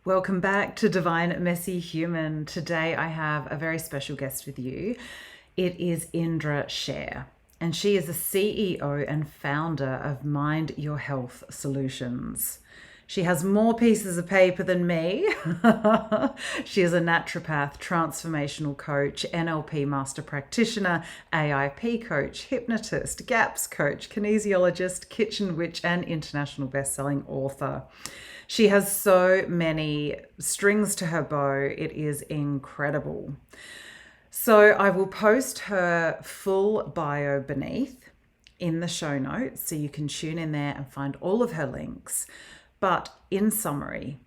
Welcome back to Divine Messy Human. Today I have a very special guest with you. It is Indra Share, and she is the CEO and founder of Mind Your Health Solutions. She has more pieces of paper than me. She is a naturopath, transformational coach, NLP master practitioner, AIP coach, hypnotist, GAPS coach, kinesiologist, kitchen witch, and international best-selling author. She has so many strings to her bow. It is incredible. So I will post her full bio beneath in the show notes so you can tune in there and find all of her links. But in summary,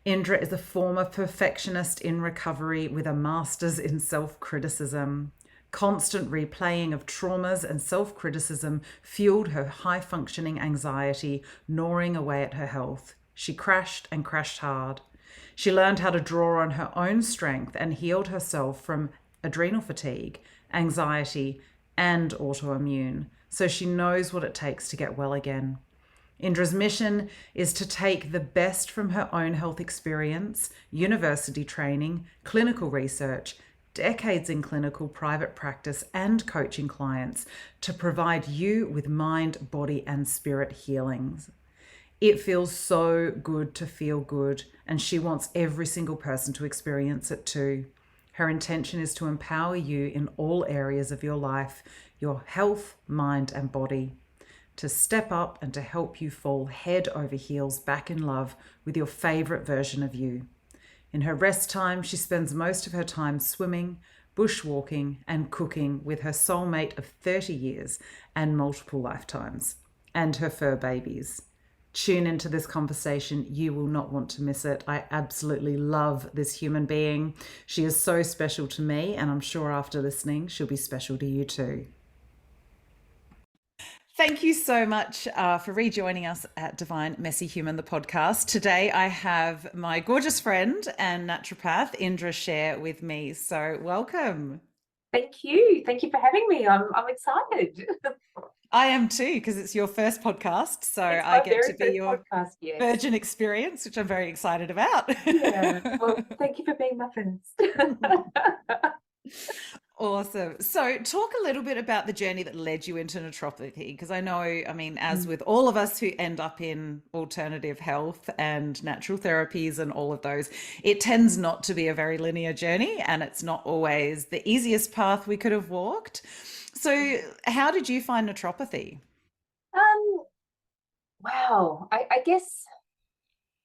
Indra is a former perfectionist in recovery with a master's in self-criticism. Constant replaying of traumas and self-criticism fueled her high-functioning anxiety, gnawing away at her health. She crashed and crashed hard. She learned how to draw on her own strength and healed herself from adrenal fatigue, anxiety, and autoimmune, so she knows what it takes to get well again. Indra's mission is to take the best from her own health experience, university training, clinical research, decades in clinical private practice, and coaching clients to provide you with mind, body, and spirit healings. It feels so good to feel good, and she wants every single person to experience it too. Her intention is to empower you in all areas of your life, your health, mind, and body, to step up and to help you fall head over heels back in love with your favorite version of you. In her rest time, she spends most of her time swimming, bushwalking, and cooking with her soulmate of 30 years and multiple lifetimes, and her fur babies. Tune into this conversation. You will not want to miss it. I absolutely love this human being. She is so special to me, and I'm sure after listening, she'll be special to you too. Thank you so much for rejoining us at Divine Messy Human, the podcast. Today, I have my gorgeous friend and naturopath, Indra Share, with me. So, welcome. Thank you. Thank you for having me. I'm excited. I am too, because it's your first podcast. So, It's I my get to very be first your podcast, yes. virgin experience, which I'm very excited about. Yeah. Well, thank you for being my first. Awesome. So, talk a little bit about the journey that led you into naturopathy, because I know, I mean, as Mm. with all of us who end up in alternative health and natural therapies and all of those, it tends not to be a very linear journey, and it's not always the easiest path we could have walked. So, how did you find naturopathy? Um, wow. I guess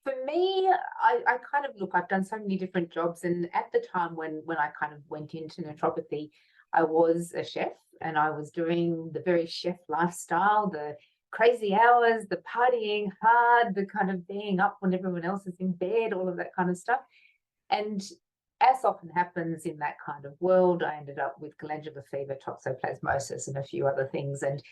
for me, I kind of look, I've done so many different jobs, and at the time when I kind of went into naturopathy, I was a chef and I was doing the very chef lifestyle, the crazy hours, the partying hard, the kind of being up when everyone else is in bed, all of that kind of stuff. And as often happens in that kind of world, I ended up with glandular fever, toxoplasmosis, and a few other things. And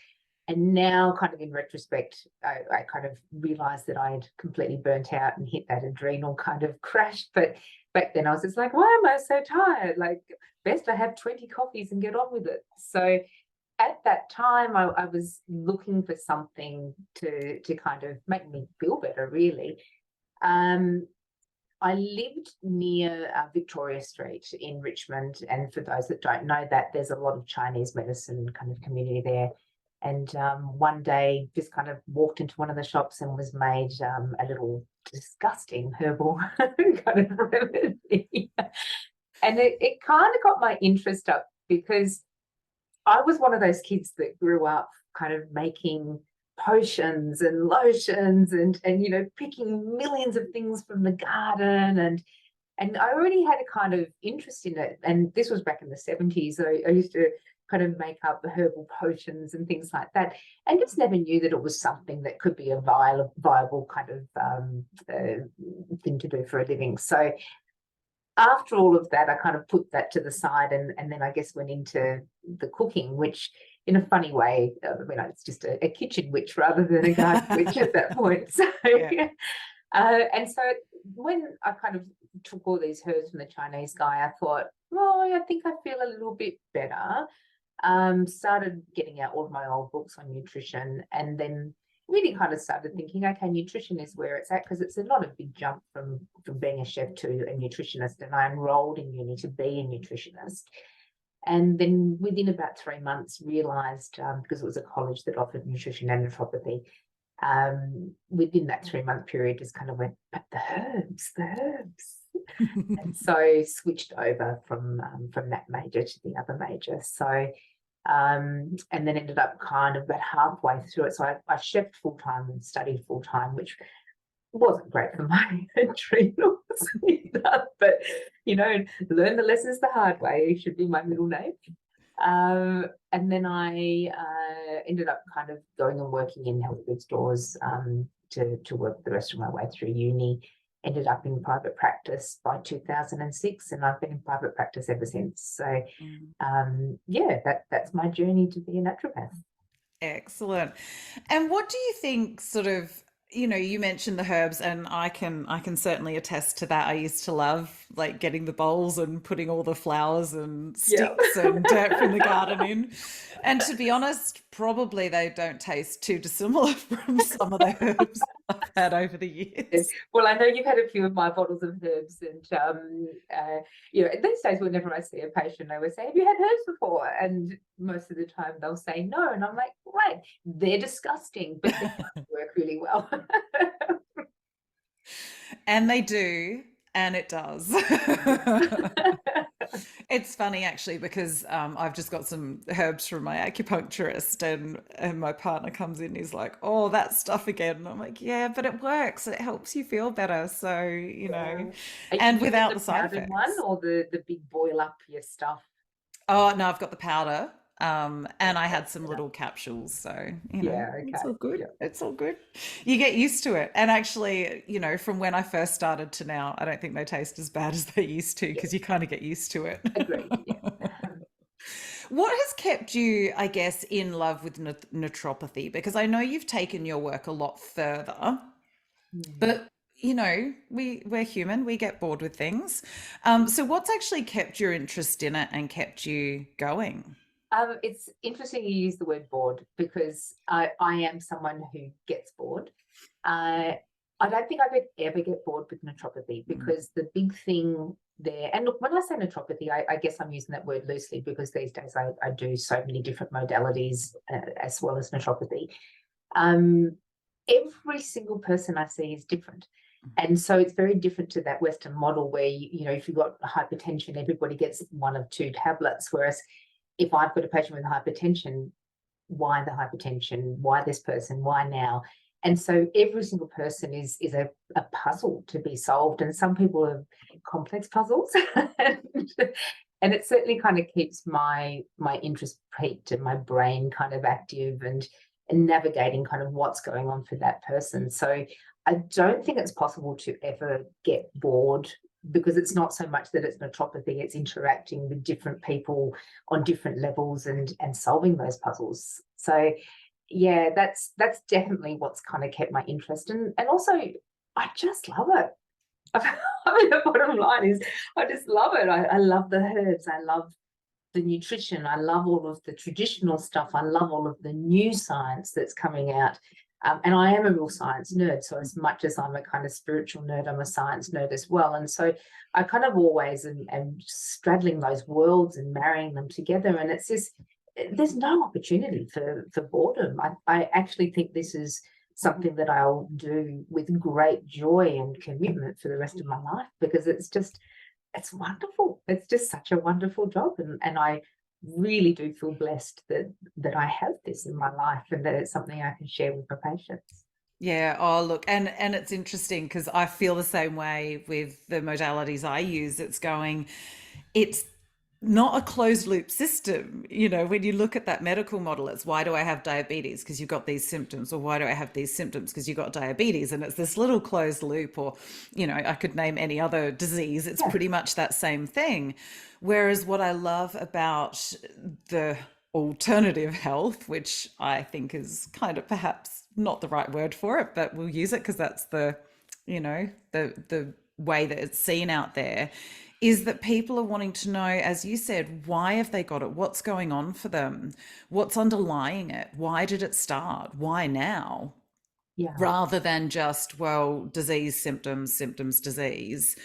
now, kind of in retrospect, I kind of realized that I had completely burnt out and hit that adrenal kind of crash. But back then I was just like, why am I so tired? Like, best I have 20 coffees and get on with it. So at that time, I was looking for something to kind of make me feel better, really. Um, I lived near Victoria Street in Richmond, and for those that don't know that, there's a lot of Chinese medicine kind of community there. And one day, just kind of walked into one of the shops and was made a little disgusting herbal kind of remedy, and it kind of got my interest up because I was one of those kids that grew up kind of making potions and lotions and picking millions of things from the garden, and I already had a kind of interest in it. And this was back in the 70s. I used to kind of make up the herbal potions and things like that, and just never knew that it was something that could be a viable kind of thing to do for a living. So after all of that, I kind of put that to the side, and then I guess went into the cooking, which in a funny way, it's just a kitchen witch rather than a garden witch at that point. So, Yeah. and so when I kind of took all these herbs from the Chinese guy, I thought, oh, I think I feel a little bit better. Started getting out all of my old books on nutrition, and then really kind of started thinking, okay, nutrition is where it's at, because it's not a big jump from being a chef to a nutritionist. And I enrolled in uni to be a nutritionist. And then within about 3 months, realised, because it was a college that offered nutrition and naturopathy, within that 3 month period, just kind of went, but the herbs, the herbs. And so switched over from that major to the other major. So and then ended up kind of about halfway through it. So I chefed full time and studied full time, which wasn't great for my adrenals either, but learn the lessons the hard way should be my middle name. And then I ended up kind of going and working in health food stores to work the rest of my way through uni. Ended up in private practice by 2006, and I've been in private practice ever since. So, that's my journey to be a naturopath. Excellent. And what do you think sort of, you mentioned the herbs, and I can certainly attest to that. I used to love like getting the bowls and putting all the flowers and Yeah. sticks and dirt from the garden in. And to be honest, probably they don't taste too dissimilar from some of the herbs I've had over the years. Well, I know you've had a few of my bottles of herbs, and these days whenever I see a patient, I always say, "Have you had herbs before?" And most of the time they'll say no, and I'm like, "Right, they're disgusting, but they work really well." And they do, and it does. It's funny actually because I've just got some herbs from my acupuncturist, and my partner comes in, he's like, "Oh, that stuff again." And I'm like, "Yeah, but it works. It helps you feel better." So, Yeah. Are you and using without the the side powdered one effects. or the big boil up your stuff? Oh, no, I've got the powder. And I had That's some better. little capsules, so Yeah, it's okay. all good. Yeah, It's all good. You get used to it. And actually, from when I first started to now, I don't think they taste as bad as they used to, yeah. because you kind of get used to it. Agreed. Yeah. What has kept you, I guess, in love with naturopathy? Because I know you've taken your work a lot further, Mm. but we're human. We get bored with things. So what's actually kept your interest in it and kept you going? It's interesting you use the word bored, because I am someone who gets bored. Uh, I don't think I could ever get bored with naturopathy, Mm. because the big thing there, and look, when I say naturopathy, I guess I'm using that word loosely, because these days I do so many different modalities as well as naturopathy. Um, every single person I see is different. And so it's very different to that Western model where, if you've got hypertension, everybody gets one of two tablets. Whereas if I've got a patient with hypertension, why the hypertension? Why this person? Why now? And so every single person is a puzzle to be solved. And some people are complex puzzles. and it certainly kind of keeps my interest peaked and my brain kind of active, and navigating kind of what's going on for that person. So I don't think it's possible to ever get bored, because it's not so much that it's naturopathy, it's interacting with different people on different levels and solving those puzzles. So yeah, that's definitely what's kind of kept my interest. And also I just love it. I mean, the bottom line is I just love it. I love the herbs. I love the nutrition. I love all of the traditional stuff. I love all of the new science that's coming out. And I am a real science nerd. So as much as I'm a kind of spiritual nerd, I'm a science nerd as well. And so I kind of always am straddling those worlds and marrying them together. And it's just, there's no opportunity for boredom. I actually think this is something that I'll do with great joy and commitment for the rest of my life, because it's wonderful. It's just such a wonderful job. And I really do feel blessed that I have this in my life, and that it's something I can share with my patients. Yeah. Oh, look, and it's interesting because I feel the same way with the modalities I use. It's not a closed loop system. When you look at that medical model, it's why do I have diabetes? Because you've got these symptoms, or why do I have these symptoms? Because you've got diabetes. And it's this little closed loop, or, I could name any other disease. It's Yeah. pretty much that same thing. Whereas what I love about the alternative health, which I think is kind of perhaps not the right word for it, but we'll use it because that's the way that it's seen out there, is that people are wanting to know, as you said, why have they got it? What's going on for them? What's underlying it? Why did it start? Why now? Yeah. rather than just, well, disease, symptoms, symptoms, disease,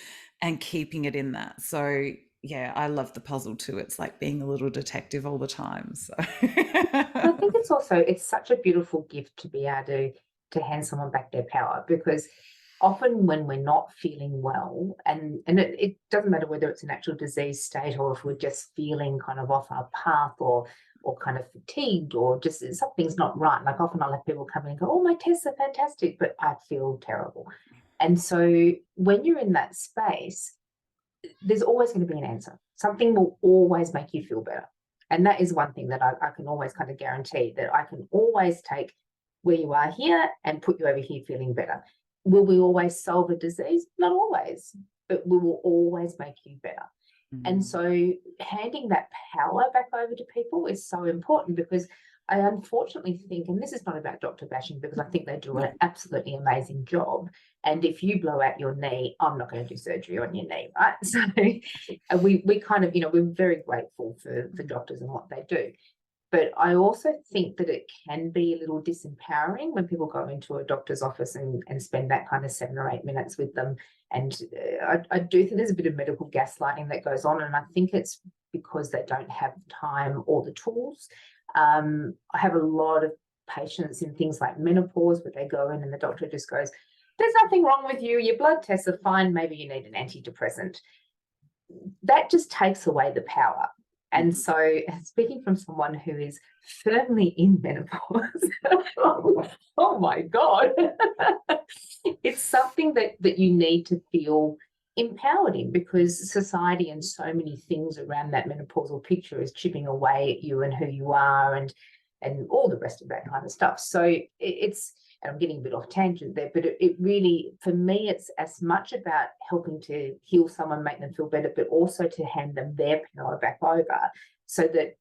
and keeping it in that. So yeah, I love the puzzle too. It's like being a little detective all the time. So I think it's also, it's such a beautiful gift to be able to hand someone back their power, because often when we're not feeling well, and it doesn't matter whether it's an actual disease state or if we're just feeling kind of off our path, or kind of fatigued, or just something's not right. Like often I'll have people come in and go, oh, my tests are fantastic, but I feel terrible. And so when you're in that space, there's always going to be an answer. Something will always make you feel better. And that is one thing that I can always kind of guarantee, that I can always take where you are here and put you over here feeling better. Will we always solve a disease? Not always, but we will always make you better. And mm, so handing that power back over to people is so important, because I unfortunately think, and this is not about doctor bashing, because I think they do no. an absolutely amazing job. And if you blow out your knee, I'm not going to do surgery on your knee, right? So we kind of, we're very grateful for doctors and what they do. But I also think that it can be a little disempowering when people go into a doctor's office and spend that kind of 7 or 8 minutes with them. And I do think there's a bit of medical gaslighting that goes on. And I think it's because they don't have time or the tools. I have a lot of patients in things like menopause where they go in and the doctor just goes, there's nothing wrong with you. Your blood tests are fine. Maybe you need an antidepressant. That just takes away the power. And Mhm. so, speaking from someone who is firmly in menopause, oh my God, it's something that you need to feel empowered in, because society and so many things around that menopausal picture is chipping away at you and who you are, and all the rest of that kind of stuff. So it's, and I'm getting a bit off tangent there, but it really, for me, it's as much about helping to heal someone, make them feel better, but also to hand them their power back over, so that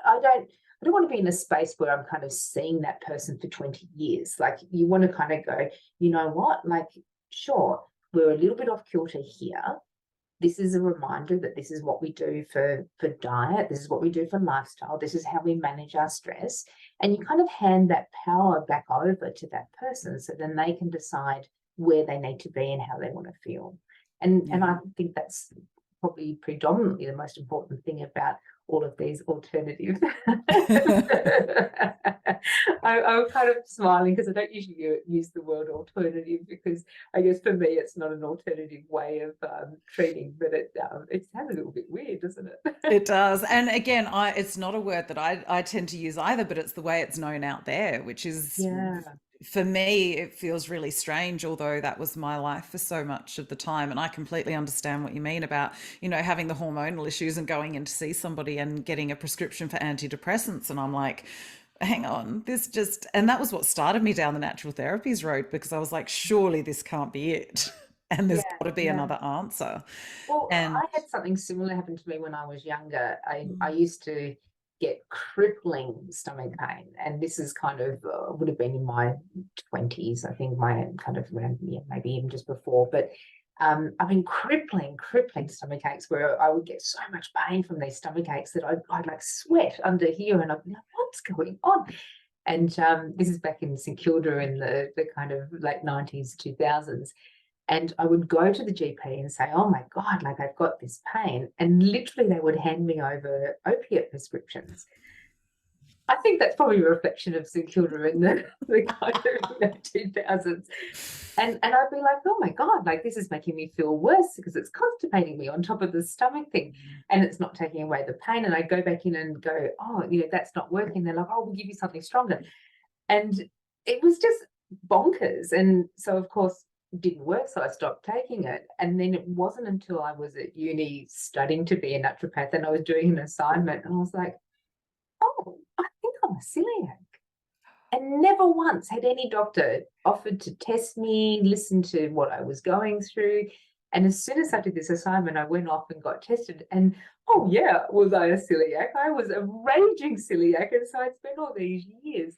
I don't want to be in a space where I'm kind of seeing that person for 20 years. Like, you want to kind of go, you know what, like, sure, we're a little bit off kilter here. This is a reminder that this is what we do for diet, this is what we do for lifestyle, this is how we manage our stress. And you kind of hand that power back over to that person, so then they can decide where they need to be and how they want to feel. And Yeah. I think that's probably predominantly the most important thing about all of these alternatives. I'm kind of smiling because I don't usually use the word alternative, because I guess for me it's not an alternative way of treating, but it sounds a little bit weird, doesn't it? It does. And again, it's not a word that I tend to use either, but it's the way it's known out there, which is, Yeah, for me, it feels really strange, although that was my life for so much of the time. And I completely understand what you mean about, having the hormonal issues and going in to see somebody and getting a prescription for antidepressants. And I'm like, hang on, and that was what started me down the natural therapies road, because I was like, surely this can't be it. And yeah, there's got to be yeah. another answer. Well, And I had something similar happen to me when I was younger. I used to get crippling stomach pain, and this is kind of would have been in my 20s, I think, my kind of around, yeah, maybe even just before. But I mean, crippling stomach aches, where I would get so much pain from these stomach aches that I'd like sweat under here, and I'd be like, what's going on? And this is back in St Kilda in the kind of late 90s, 2000s. And I would go to the GP and say, oh my God, like, I've got this pain. And literally they would hand me over opiate prescriptions. I think that's probably a reflection of St Kilda in the kind of 2000s. And I'd be like, oh my God, like, this is making me feel worse because it's constipating me on top of the stomach thing, and it's not taking away the pain. And I go back in and go, oh, that's not working. They're like, oh, we'll give you something stronger. And it was just bonkers. And so, of course, it didn't work. So I stopped taking it. And then it wasn't until I was at uni studying to be a naturopath and I was doing an assignment, and I was like, oh, I think I'm a celiac. And never once had any doctor offered to test me, listen to what I was going through. And as soon as I did this assignment, I went off and got tested. And oh, yeah, was I a celiac? I was a raging celiac. And so I'd spent all these years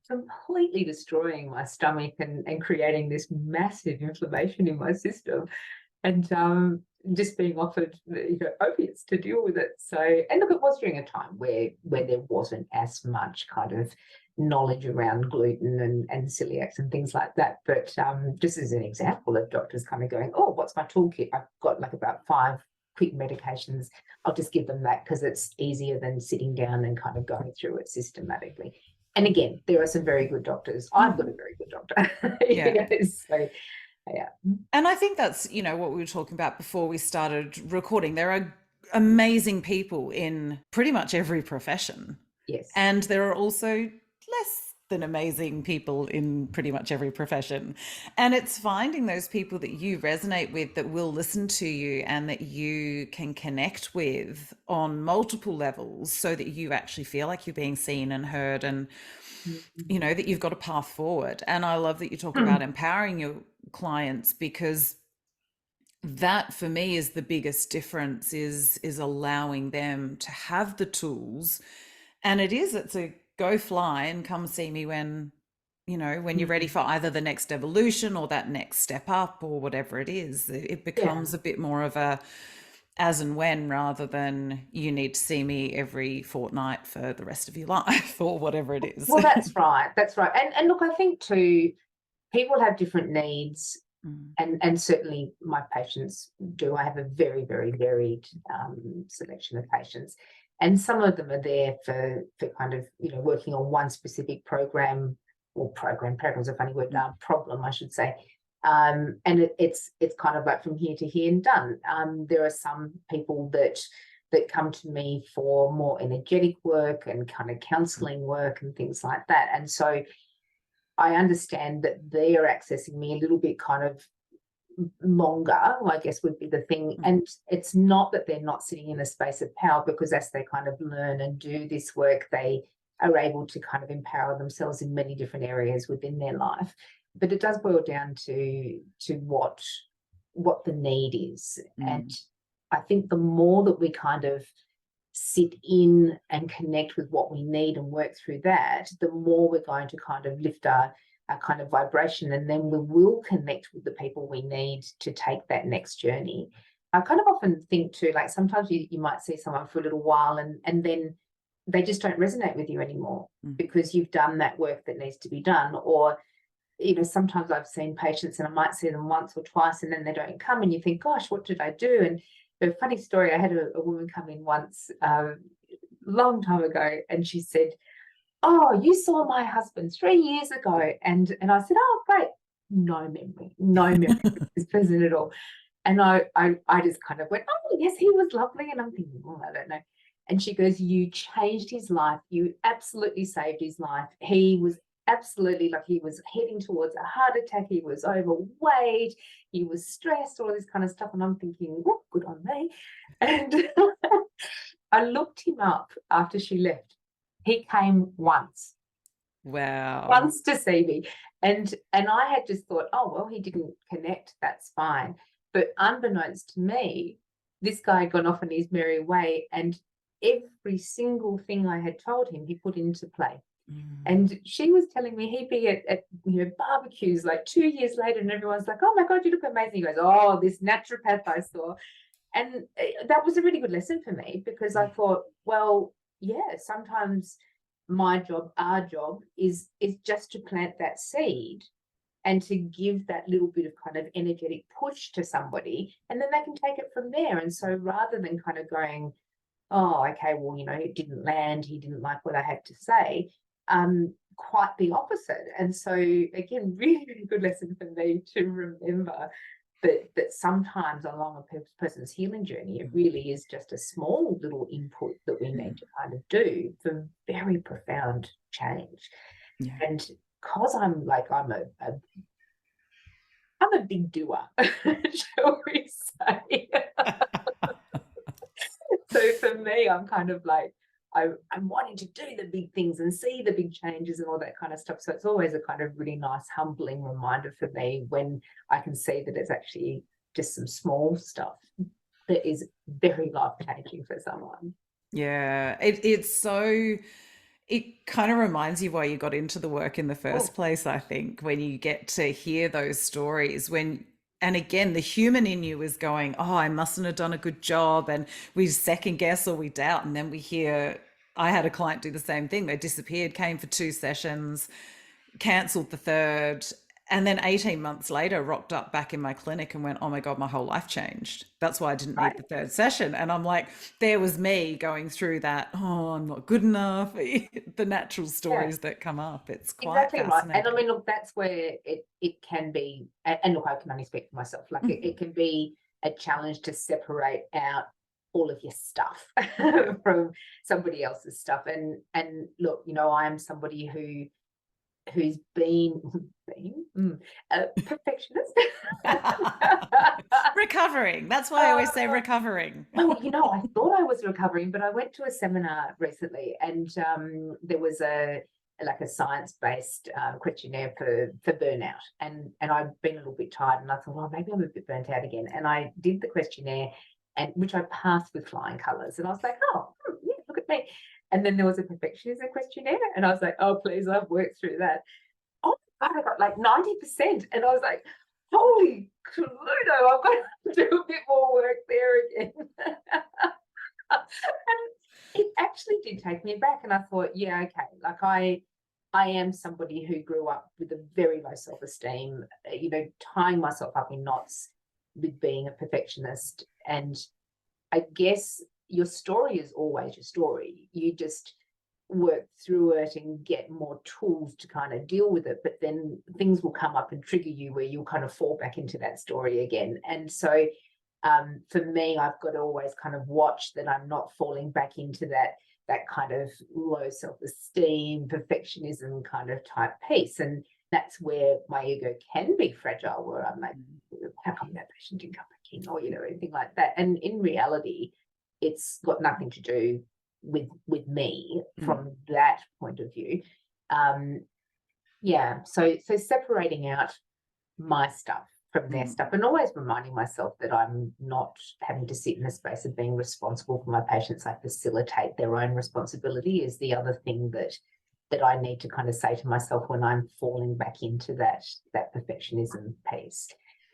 completely destroying my stomach and creating this massive inflammation in my system, and just being offered opiates to deal with it. So, and look, it was during a time where there wasn't as much kind of knowledge around gluten and celiacs and things like that. But just as an example of doctors kind of going, oh, what's my toolkit? I've got like about 5 quick medications. I'll just give them that because it's easier than sitting down and kind of going through it systematically. And again, there are some very good doctors. I've got a very good doctor. Yeah. So, yeah. And I think that's, what we were talking about before we started recording. There are amazing people in pretty much every profession. Yes. And there are also less than amazing people in pretty much every profession. And it's finding those people that you resonate with, that will listen to you and that you can connect with on multiple levels, so that you actually feel like you're being seen and heard, and that you've got a path forward. And I love that you talk about empowering your clients, because that for me is the biggest difference, is allowing them to have the tools. And it's a go fly and come see me when you're ready for either the next evolution or that next step up or whatever it is. It becomes a bit more of a as and when, rather than you need to see me every fortnight for the rest of your life or whatever it is. Well, that's right. That's right. And look, I think too, people have different needs. And certainly my patients do. I have a very, very varied selection of patients. And some of them are there for kind of, working on one specific program's a funny word, problem, I should say. And it's kind of like from here to here and done. There are some people that come to me for more energetic work and kind of counseling work and things like that. And so I understand that they are accessing me a little bit kind of longer, I guess would be the thing. And it's not that they're not sitting in a space of power, because as they kind of learn and do this work, they are able to kind of empower themselves in many different areas within their life. But it does boil down to what the need is. And I think the more that we kind of sit in and connect with what we need and work through that, the more we're going to kind of lift our kind of vibration, and then we will connect with the people we need to take that next journey. I kind of often think too, like sometimes you might see someone for a little while and then they just don't resonate with you anymore because you've done that work that needs to be done. Or, sometimes I've seen patients and I might see them once or twice and then they don't come, and you think, gosh, what did I do? And a funny story, I had a woman come in once long time ago, and she said, oh, you saw my husband 3 years ago. And I said, oh, great. No memory of this person at all. And I just kind of went, oh, yes, he was lovely. And I'm thinking, oh, I don't know. And she goes, you changed his life. You absolutely saved his life. He was absolutely, like, he was heading towards a heart attack. He was overweight. He was stressed, all this kind of stuff. And I'm thinking, oh, good on me. And I looked him up after she left. He came once. Wow. Once to see me. And I had just thought, oh, well, he didn't connect. That's fine. But unbeknownst to me, this guy had gone off in his merry way, and every single thing I had told him, he put into play. And she was telling me he'd be at barbecues like 2 years later, and everyone's like, oh my God, you look amazing. He goes, oh, this naturopath I saw. And that was a really good lesson for me, because I thought, well, yeah, sometimes our job is just to plant that seed and to give that little bit of kind of energetic push to somebody, and then they can take it from there. And so rather than kind of going, oh, okay, well, it didn't land, he didn't like what I had to say, quite the opposite. And so again, really, really good lesson for me to remember that sometimes along a person's healing journey, it really is just a small little input that we need to kind of do for very profound change. Yeah. And because I'm a big doer, shall we say? So for me, I'm kind of like, I'm wanting to do the big things and see the big changes and all that kind of stuff. So it's always a kind of really nice, humbling reminder for me when I can see that it's actually just some small stuff that is very life-changing for someone. Yeah, it kind of reminds you why you got into the work in the first place, I think, when you get to hear those stories, and again, the human in you is going, oh, I mustn't have done a good job. And we second guess or we doubt. And then we hear I had a client do the same thing. They disappeared, came for 2 sessions, cancelled the third, and then 18 months later rocked up back in my clinic and went, oh my God, my whole life changed. That's why I didn't need Right? the third session. And I'm like, there was me going through that, oh, I'm not good enough, the natural Yeah. stories that come up. It's quite Exactly right. And I fascinating. mean, look, that's where it can be, and look, I can only speak for myself, like it can be a challenge to separate out all of your stuff Yeah. from somebody else's stuff. And look, you know, I am somebody who's been a perfectionist. Recovering. That's why I always say recovering. Well, you know, I thought I was recovering, but I went to a seminar recently, and there was a science-based questionnaire for burnout, and I'd been a little bit tired, and I thought, well, maybe I'm a bit burnt out again, and I did the questionnaire, and which I passed with flying colours, and I was like, oh, yeah, look at me. And then there was a perfectionism questionnaire, and I was like, oh, please, I've worked through that. Oh my God, I got like 90%, and I was like, holy Cluedo, I've got to do a bit more work there again. And it actually did take me back, and I thought, yeah, okay, like I am somebody who grew up with a very low self-esteem, you know, tying myself up in knots with being a perfectionist. And I guess your story is always your story. You just work through it and get more tools to kind of deal with it, but then things will come up and trigger you where you'll kind of fall back into that story again. And so for me, I've got to always kind of watch that I'm not falling back into that kind of low self-esteem, perfectionism kind of type piece. And that's where my ego can be fragile, where I'm like, how come that patient didn't come back in, or, you know, anything like that. And in reality, it's got nothing to do with me from that point of view. Yeah, so separating out my stuff from their stuff, and always reminding myself that I'm not having to sit in a space of being responsible for my patients. I facilitate their own responsibility is the other thing that I need to kind of say to myself when I'm falling back into that perfectionism piece.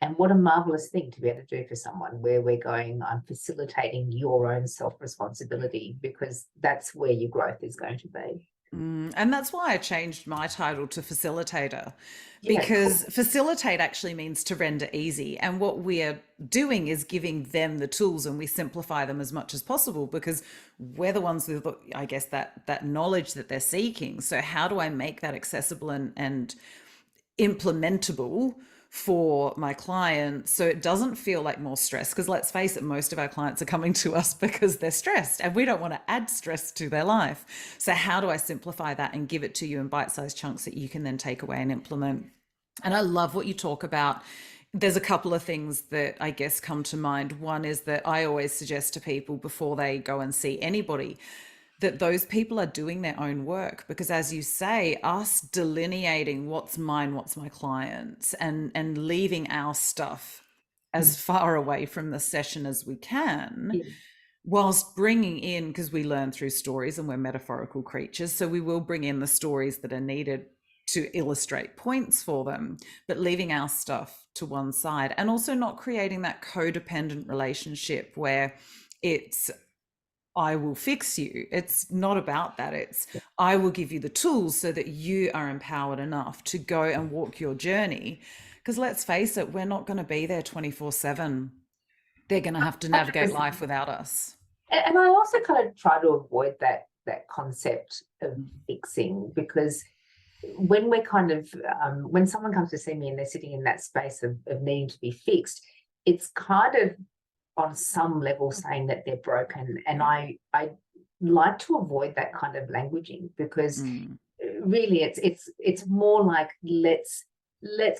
And what a marvelous thing to be able to do for someone, where we're going, I'm facilitating your own self-responsibility, because that's where your growth is going to be. And that's why I changed my title to facilitator, Yeah, because cool. facilitate actually means to render easy. And what we're doing is giving them the tools, and we simplify them as much as possible, because we're the ones with, I guess, that knowledge that they're seeking. So how do I make that accessible and implementable for my clients so it doesn't feel like more stress? Because let's face it, most of our clients are coming to us because they're stressed, and we don't want to add stress to their life. So how do I simplify that and give it to you in bite-sized chunks that you can then take away and implement? And I love what you talk about. There's a couple of things that I guess come to mind. One is that I always suggest to people before they go and see anybody that those people are doing their own work, because as you say, us delineating what's mine, what's my client's, and leaving our stuff as far away from the session as we can, Yeah. whilst bringing in, because we learn through stories and we're metaphorical creatures, so we will bring in the stories that are needed to illustrate points for them, but leaving our stuff to one side, and also not creating that codependent relationship where it's I will fix you. It's not about that. It's I will give you the tools so that you are empowered enough to go and walk your journey. Because let's face it, we're not going to be there 24/7. They're going to have to navigate 100%. life without us. And I also kind of try to avoid that concept of fixing, because when we're kind of when someone comes to see me and they're sitting in that space of needing to be fixed, it's kind of on some level saying that they're broken. And I like to avoid that kind of languaging, because really it's more like let's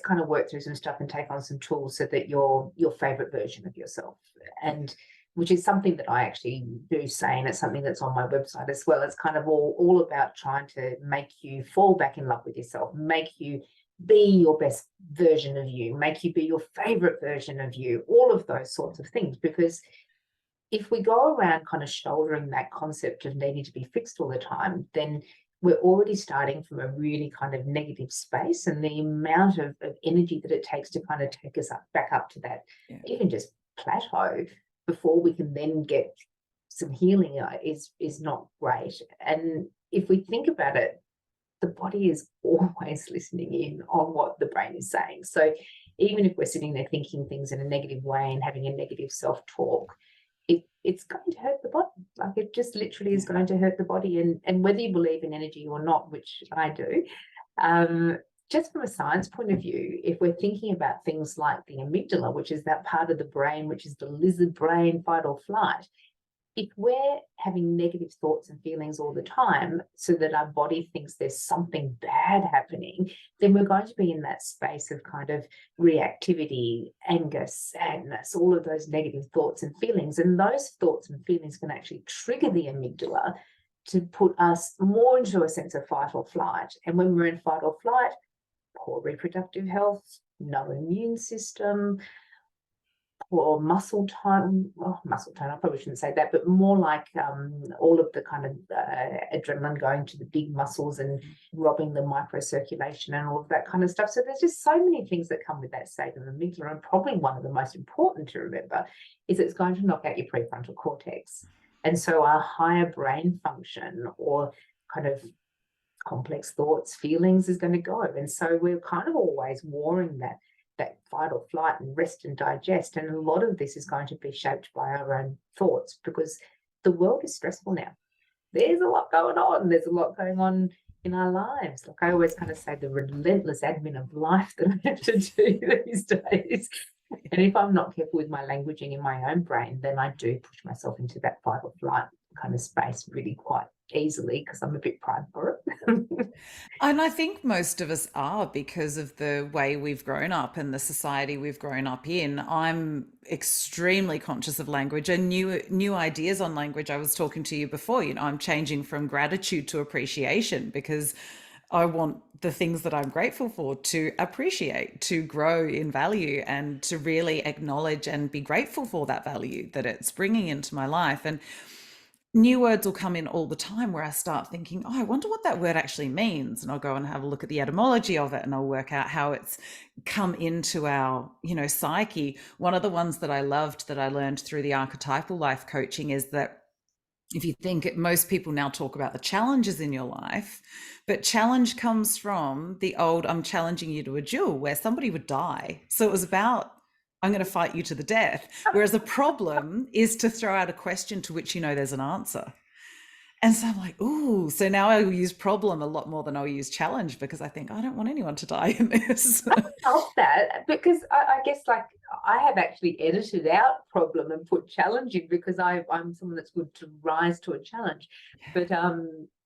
kind of work through some stuff and take on some tools so that you're your favorite version of yourself. And which is something that I actually do say, and it's something that's on my website as well. It's kind of all about trying to make you fall back in love with yourself, make you be your best version of you, make you be your favorite version of you, all of those sorts of things. Because if we go around kind of shouldering that concept of needing to be fixed all the time, then we're already starting from a really kind of negative space, and the amount of energy that it takes to kind of take us back up to that, even just plateau, before we can then get some healing is not great. And if we think about it, the body is always listening in on what the brain is saying. So even if we're sitting there thinking things in a negative way and having a negative self-talk, it's going to hurt the body. Like, it just literally is going to hurt the body. And whether you believe in energy or not, which I do, just from a science point of view, if we're thinking about things like the amygdala, which is that part of the brain, which is the lizard brain, fight or flight, if we're having negative thoughts and feelings all the time so that our body thinks there's something bad happening, then we're going to be in that space of kind of reactivity, anger, sadness, all of those negative thoughts and feelings. And those thoughts and feelings can actually trigger the amygdala to put us more into a sense of fight or flight. And when we're in fight or flight, poor reproductive health, no immune system, or muscle tone, I probably shouldn't say that, but more like all of the kind of adrenaline going to the big muscles and robbing the microcirculation and all of that kind of stuff. So there's just so many things that come with that state of amygdala, and probably one of the most important to remember is it's going to knock out your prefrontal cortex. And so our higher brain function, or kind of complex thoughts, feelings, is going to go. And so we're kind of always warring that fight or flight and rest and digest. And a lot of this is going to be shaped by our own thoughts, because the world is stressful now. There's a lot going on. There's a lot going on in our lives. Like I always kind of say, the relentless admin of life that I have to do these days. And if I'm not careful with my languaging in my own brain, then I do push myself into that fight or flight kind of space really quite easily, because I'm a bit primed for it. And I think most of us are, because of the way we've grown up and the society we've grown up in. I'm extremely conscious of language and new ideas on language. I was talking to you before, I'm changing from gratitude to appreciation, because I want the things that I'm grateful for to appreciate, to grow in value, and to really acknowledge and be grateful for that value that it's bringing into my life. And new words will come in all the time where I start thinking, oh, I wonder what that word actually means. And I'll go and have a look at the etymology of it, and I'll work out how it's come into our, psyche. One of the ones that I loved that I learned through the archetypal life coaching is that if you think, most people now talk about the challenges in your life, but challenge comes from the old, I'm challenging you to a duel, where somebody would die. So it was about, I'm going to fight you to the death. Whereas a problem is to throw out a question to which there's an answer. And so I'm like, ooh, so now I will use problem a lot more than I'll use challenge, because I think I don't want anyone to die in this. I love that, because I guess, like, I have actually edited out problem and put challenge in, because I'm someone that's good to rise to a challenge. But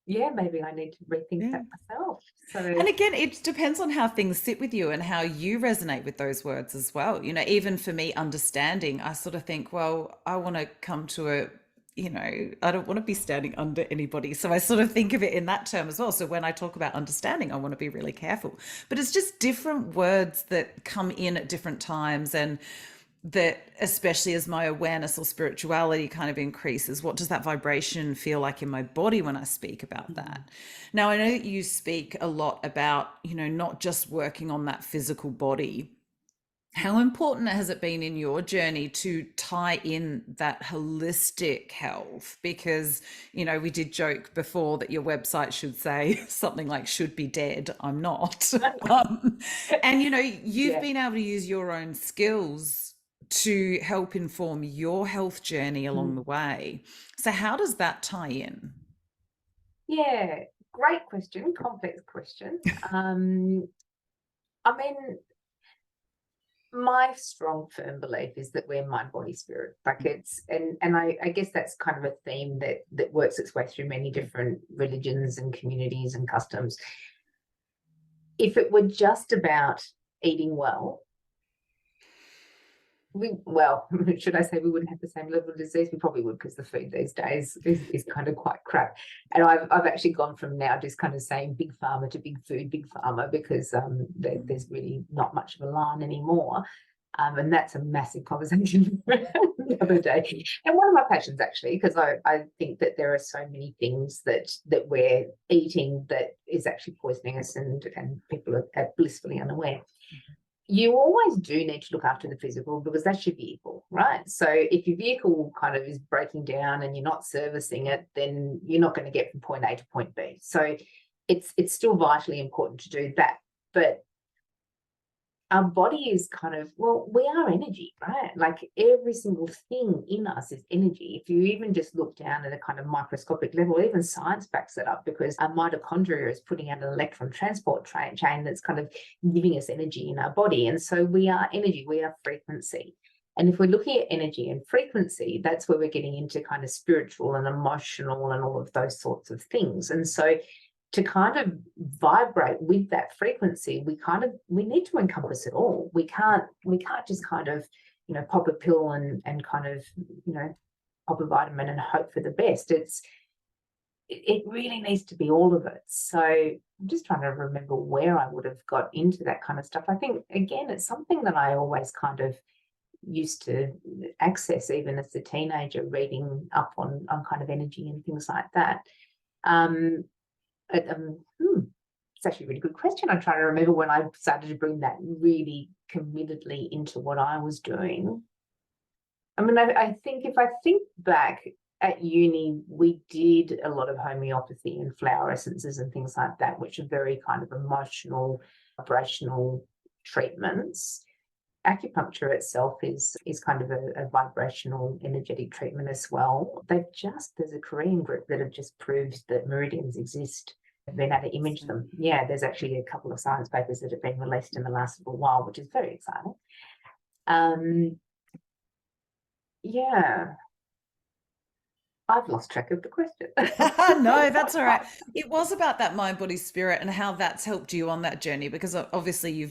yeah, maybe I need to rethink that myself. So, and again, it depends on how things sit with you and how you resonate with those words as well. Even for me, understanding, I sort of think, well, I want to come to a, I don't want to be standing under anybody. So I sort of think of it in that term as well. So when I talk about understanding, I want to be really careful. But it's just different words that come in at different times, and that, especially as my awareness or spirituality kind of increases, what does that vibration feel like in my body when I speak about that? Now, I know that you speak a lot about, not just working on that physical body. How important has it been in your journey to tie in that holistic health? Because, we did joke before that your website should say something like "should be dead." I'm not. And, you've been able to use your own skills to help inform your health journey along the way. So how does that tie in? Yeah, great question, complex question. I mean, my strong, firm belief is that we're mind, body, spirit. Like, it's, and I guess that's kind of a theme that works its way through many different religions and communities and customs. If it were just about eating well, should I say we wouldn't have the same level of disease? We probably would, because the food these days is kind of quite crap. And I've actually gone from now just kind of saying big pharma to big food, big pharma, because there's really not much of a line anymore. And that's a massive conversation the other day. And one of my passions, actually, because I think that there are so many things that we're eating that is actually poisoning us, and people are blissfully unaware. you always do need to look after the physical because that's your vehicle, right? So if your vehicle kind of is breaking down and you're not servicing it, then you're not going to get from point A to point B. So it's still vitally important to do that. But our body is kind of, well, we are energy, right? Like every single thing in us is energy. If you even just look down at a kind of microscopic level, even science backs it up, because our mitochondria is putting out an electron transport chain that's kind of giving us energy in our body. And so we are energy, we are frequency. And if we're looking at energy and frequency, that's where we're getting into kind of spiritual and emotional and all of those sorts of things. And so to kind of vibrate with that frequency, we need to encompass it all. We can't just kind of, pop a pill and kind of, pop a vitamin and hope for the best. It really needs to be all of it. So I'm just trying to remember where I would have got into that kind of stuff. I think, again, it's something that I always kind of used to access even as a teenager, reading up on kind of energy and things like that. It's actually a really good question. I'm trying to remember when I started to bring that really committedly into what I was doing. I mean, I think if I think back at uni, we did a lot of homeopathy and flower essences and things like that, which are very kind of emotional, vibrational treatments. Acupuncture itself is kind of a vibrational, energetic treatment as well. There's a Korean group that have just proved that meridians exist. They've been able to image them. Yeah, there's actually a couple of science papers that have been released in the last little while, which is very exciting. Yeah, I've lost track of the question. No, that's all right. It was about that mind, body, spirit and how that's helped you on that journey, because obviously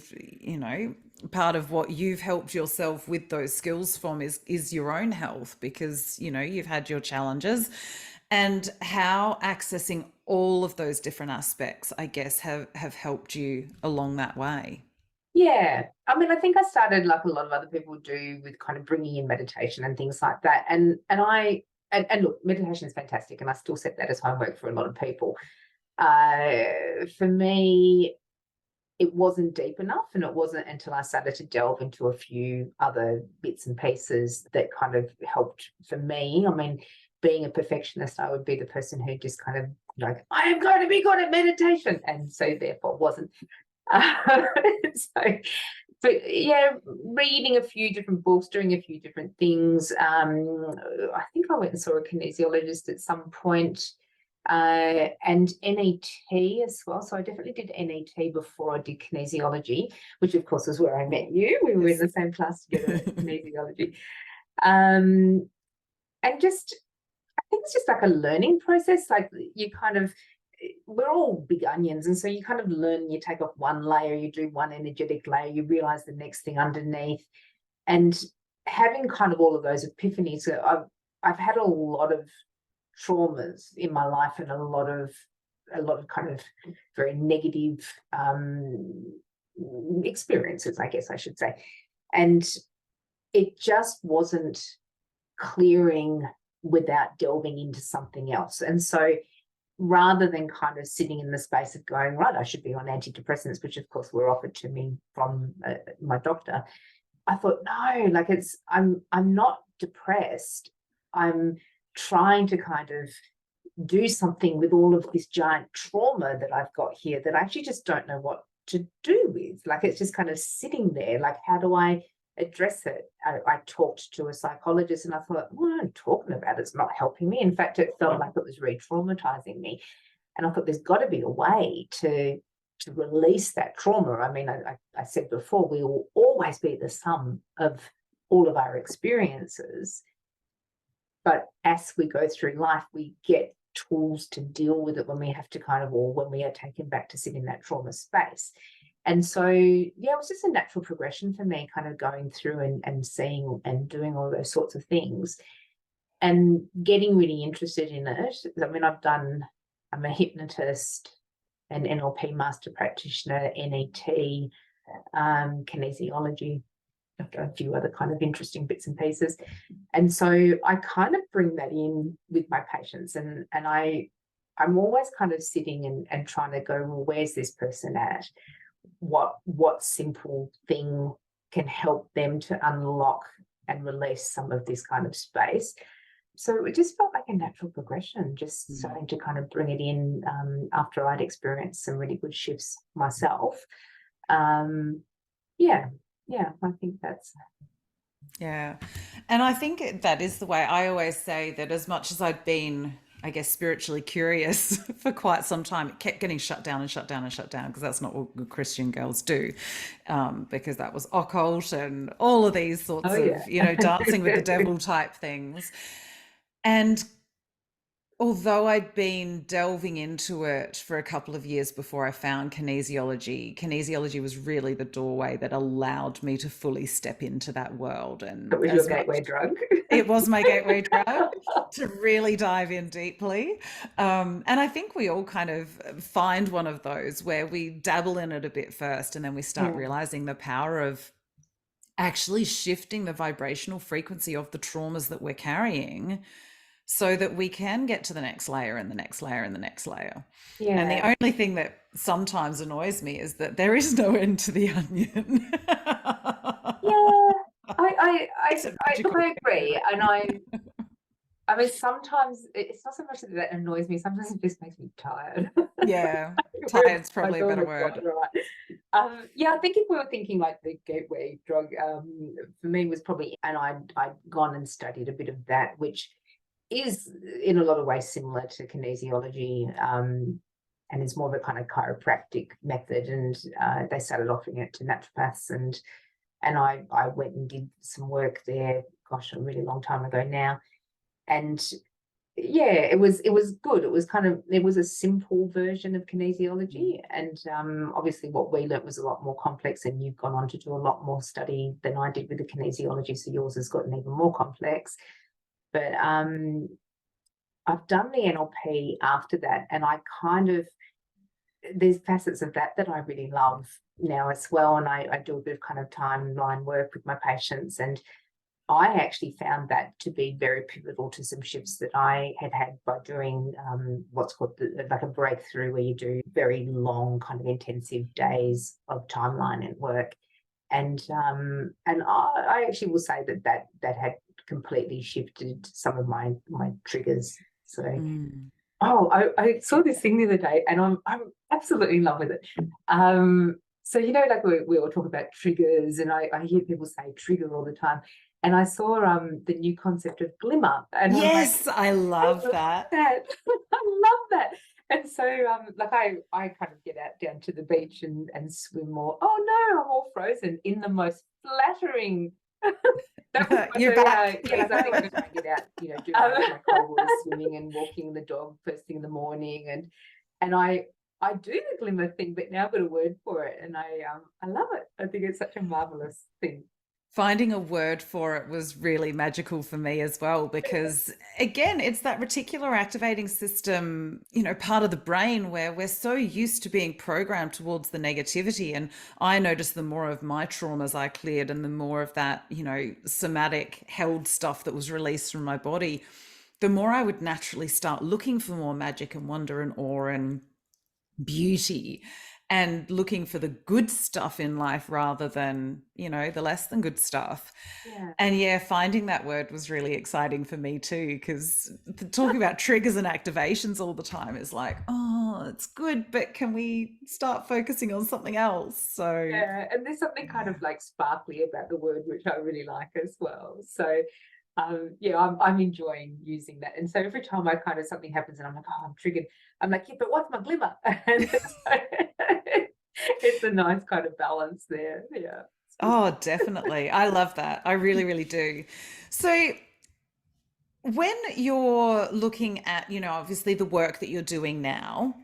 part of what you've helped yourself with those skills from is your own health, because, you've had your challenges, and how accessing all of those different aspects, I guess, have helped you along that way. Yeah, I mean, I think I started like a lot of other people do with kind of bringing in meditation and things like that. And look, meditation is fantastic, and I still set that as homework for a lot of people. For me, it wasn't deep enough, and it wasn't until I started to delve into a few other bits and pieces that kind of helped for me. I mean, being a perfectionist, I would be the person who just kind of like, I am going to be good at meditation, and so therefore wasn't. So, but yeah, reading a few different books, doing a few different things. I think I went and saw a kinesiologist at some point, and NET as well. So I definitely did NET before I did kinesiology, which of course is where I met you. We were in the same class together at kinesiology. And just, I think it's just like a learning process. Like we're all big onions, and so you kind of learn, you take off one layer, you do one energetic layer, you realize the next thing underneath. And having kind of all of those epiphanies, I've had a lot of traumas in my life, and a lot of kind of very negative experiences, I guess I should say. And it just wasn't clearing without delving into something else. And so rather than kind of sitting in the space of going, right, I should be on antidepressants, which of course were offered to me from my doctor, I thought, no, like I'm not depressed. I'm trying to kind of do something with all of this giant trauma that I've got here that I actually just don't know what to do with. Like, it's just kind of sitting there. Like, how do I address it? I talked to a psychologist, and I thought, well, I'm talking about it's not helping me. In fact, it felt like it was re-traumatizing me. And I thought there's got to be a way to release that trauma. I mean, I said before, we will always be the sum of all of our experiences. But as we go through life, we get tools to deal with it when we have to kind of, or when we are taken back to sit in that trauma space. And so, yeah, it was just a natural progression for me, kind of going through and seeing and doing all those sorts of things and getting really interested in it. I mean, I'm a hypnotist, an NLP master practitioner, NET, kinesiology, a few other kind of interesting bits and pieces. And so I kind of bring that in with my patients, and I'm always kind of sitting and trying to go, well, where's this person at? what simple thing can help them to unlock and release some of this kind of space. So it just felt like a natural progression, just starting to kind of bring it in after I'd experienced some really good shifts myself. Yeah, I think that's... Yeah. And I think that is the way. I always say that as much as I'd been, I guess, spiritually curious for quite some time, it kept getting shut down and shut down and shut down, because that's not what good Christian girls do, because that was occult and all of these sorts of, dancing with the devil type things. And although I'd been delving into it for a couple of years before I found kinesiology was really the doorway that allowed me to fully step into that world. And it was your gateway drug. It was my gateway drug to really dive in deeply. And I think we all kind of find one of those where we dabble in it a bit first, and then we start realizing the power of actually shifting the vibrational frequency of the traumas that we're carrying, so that we can get to the next layer and the next layer and the next layer. Yeah. And the only thing that sometimes annoys me is that there is no end to the onion. I agree. And I mean, sometimes it's not so much that annoys me, sometimes it just makes me tired. Yeah, tired's probably a better word. Right. I think if we were thinking like the gateway drug, for me was probably, and I'd gone and studied a bit of that, which is in a lot of ways similar to kinesiology, and is more of a kind of chiropractic method. And they started offering it to naturopaths, and I went and did some work there, gosh, a really long time ago now. And it was good. It was a simple version of kinesiology. And obviously what we learnt was a lot more complex, and you've gone on to do a lot more study than I did with the kinesiology, so yours has gotten even more complex. But I've done the NLP after that, and there's facets of that I really love now as well. And I do a bit of kind of timeline work with my patients, and I actually found that to be very pivotal to some shifts that I had by doing what's called like a breakthrough, where you do very long kind of intensive days of timeline and work. And I actually will say that had completely shifted some of my triggers. So I saw this thing the other day, and I'm absolutely in love with it. So like we all talk about triggers, and I hear people say trigger all the time. And I saw the new concept of glimmer. And yes, I love that. I love that. And so I kind of get out down to the beach and swim more. Oh no, I'm all frozen in the most flattering. You're back. I think I'm going to try and get out, do my cold water swimming and walking the dog first thing in the morning, and I do the glimmer thing, but now I've got a word for it, and I love it. I think it's such a marvelous thing. Finding a word for it was really magical for me as well, because again, it's that reticular activating system, part of the brain where we're so used to being programmed towards the negativity. And I noticed the more of my traumas I cleared, and the more of that, somatic held stuff that was released from my body, the more I would naturally start looking for more magic and wonder and awe and beauty, and looking for the good stuff in life rather than, the less than good stuff. And finding that word was really exciting for me too, because talking about triggers and activations all the time is like, oh, it's good, but can we start focusing on something else? So and there's something kind of like sparkly about the word, which I really like as well. So I'm enjoying using that. And so every time I kind of something happens and I'm like, oh, I'm triggered, I'm like, but what's my glimmer? And it's a nice kind of balance there. Yeah. Oh, definitely. I love that. I really, really do. So when you're looking at, obviously the work that you're doing now,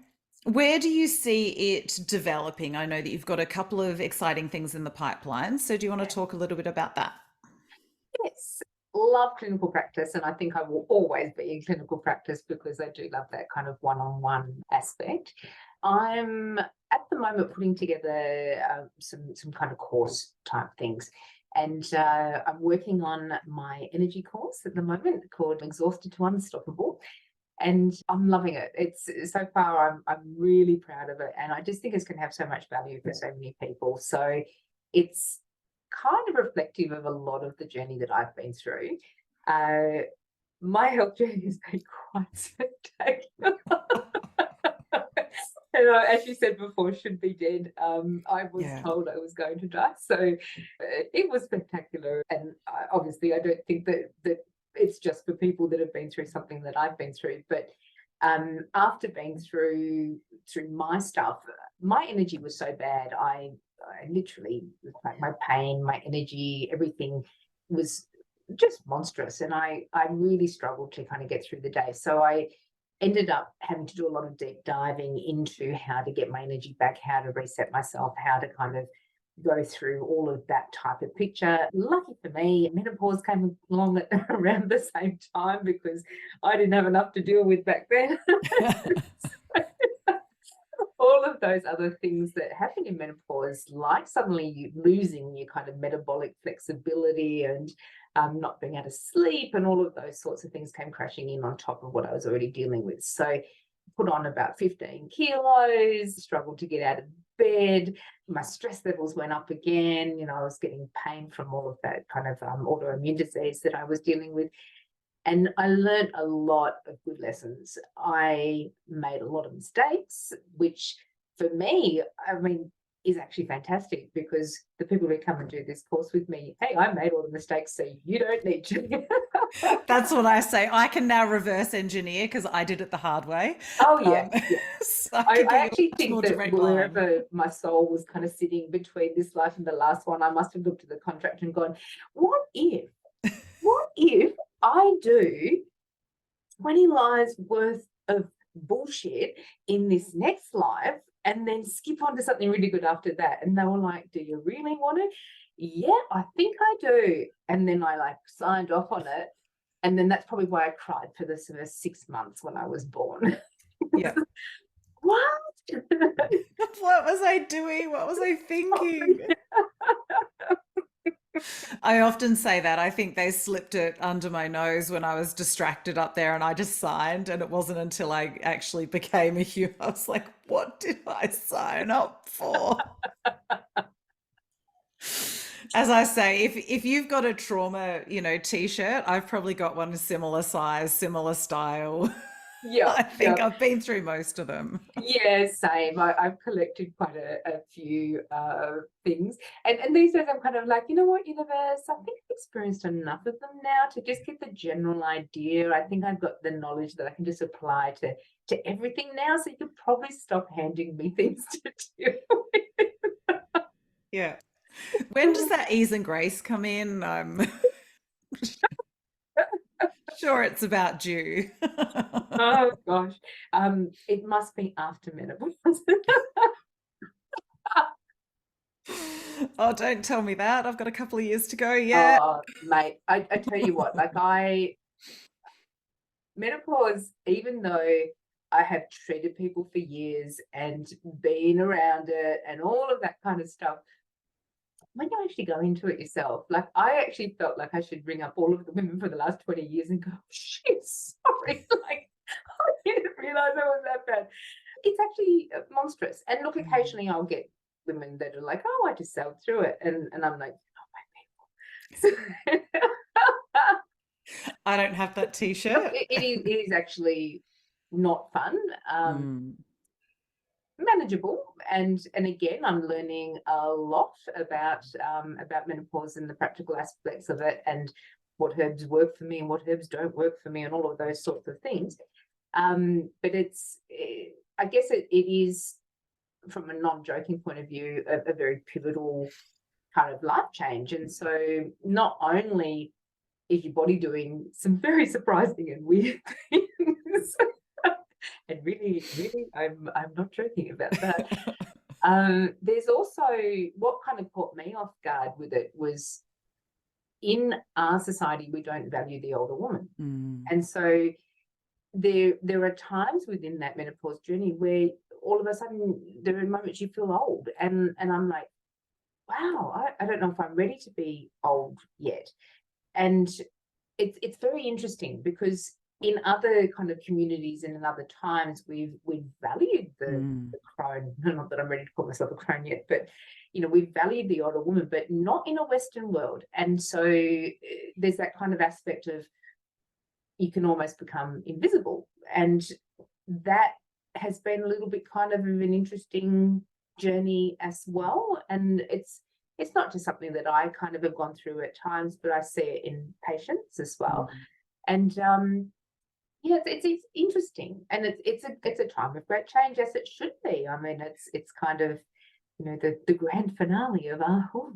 where do you see it developing? I know that you've got a couple of exciting things in the pipeline. So do you want to talk a little bit about that? Yes. Love clinical practice, and I think I will always be in clinical practice because I do love that kind of one-on-one aspect. I'm at the moment putting together some kind of course type things, and I'm working on my energy course at the moment called Exhausted to Unstoppable. and I'm loving it. It's so far, I'm really proud of it, and I just think it's going to have so much value for so many people. So it's kind of reflective of a lot of the journey that I've been through. My health journey has been quite spectacular. And as you said before, should be dead. I was told I was going to die, so it was spectacular. And obviously, I don't think that it's just for people that have been through something that I've been through. But after being through my stuff, my energy was so bad. I literally, like, my pain, my energy, everything was just monstrous, and I really struggled to kind of get through the day. So I ended up having to do a lot of deep diving into how to get my energy back, how to reset myself, how to kind of go through all of that type of picture. Lucky for me, menopause came along at around the same time, because I didn't have enough to deal with back then. All of those other things that happen in menopause, like suddenly you losing your kind of metabolic flexibility and not being able to sleep, and all of those sorts of things came crashing in on top of what I was already dealing with. So put on about 15 kilos, struggled to get out of bed, my stress levels went up again. I was getting pain from all of that kind of autoimmune disease that I was dealing with. And I learned a lot of good lessons. I made a lot of mistakes, which for me, I mean, is actually fantastic, because the people who come and do this course with me, hey, I made all the mistakes, so you don't need to. That's what I say. I can now reverse engineer because I did it the hard way. Oh, yeah. So I I actually think more that direct line. wherever my soul was kind of sitting between this life and the last one, I must have looked at the contract and gone, what if I do 20 lives worth of bullshit in this next life and then skip on to something really good after that? And they were like, do you really want it? Yeah, I think I do. And then I signed off on it. And then that's probably why I cried for the first 6 months when I was born. Yeah. What? What was I doing? What was I thinking? I often say that. I think they slipped it under my nose when I was distracted up there, and I just signed. And it wasn't until I actually became a human, I was like, what did I sign up for? As I say, if you've got a trauma, t-shirt, I've probably got one similar size, similar style. Yeah, I think I've been through most of them. Yeah, same. I've collected quite a few things. And these days I'm kind of like, you know what, universe, I think I've experienced enough of them now to just get the general idea. I think I've got the knowledge that I can just apply to everything now. So you could probably stop handing me things to do. Yeah. When does that ease and grace come in? I'm sure it's about due. Oh gosh. It must be after menopause. Oh, don't tell me that. I've got a couple of years to go. Yeah. Oh, mate, I tell you what, menopause, even though I have treated people for years and been around it and all of that kind of stuff, when you actually go into it yourself, I actually felt like I should ring up all of the women for the last 20 years and go, shit, sorry, I didn't realize I was that bad. It's actually monstrous. And look, occasionally I'll get women that are like, oh, I just sailed through it. And I'm like, oh, my people. I don't have that t-shirt. It is actually not fun. Manageable, and again, I'm learning a lot about menopause and the practical aspects of it, and what herbs work for me and what herbs don't work for me, and all of those sorts of things. But I guess it is, from a non-joking point of view, a very pivotal kind of life change. And so not only is your body doing some very surprising and weird things, and really, I'm not joking about that. There's also, what kind of caught me off guard with it was, in our society, we don't value the older woman. And so there are times within that menopause journey where all of a sudden there are moments you feel old, and I'm like, wow, I don't know if I'm ready to be old yet. And it's very interesting, because in other kind of communities and in other times, we've valued the crone. Not that I'm ready to call myself a crone yet, but we've valued the older woman, but not in a Western world. And so there's that kind of aspect of you can almost become invisible, and that has been a little bit kind of an interesting journey as well. And it's not just something that I kind of have gone through at times, but I see it in patients as well. And yeah, it's interesting, and it's a time of great change, as it should be. I mean, it's kind of the grand finale of our whole.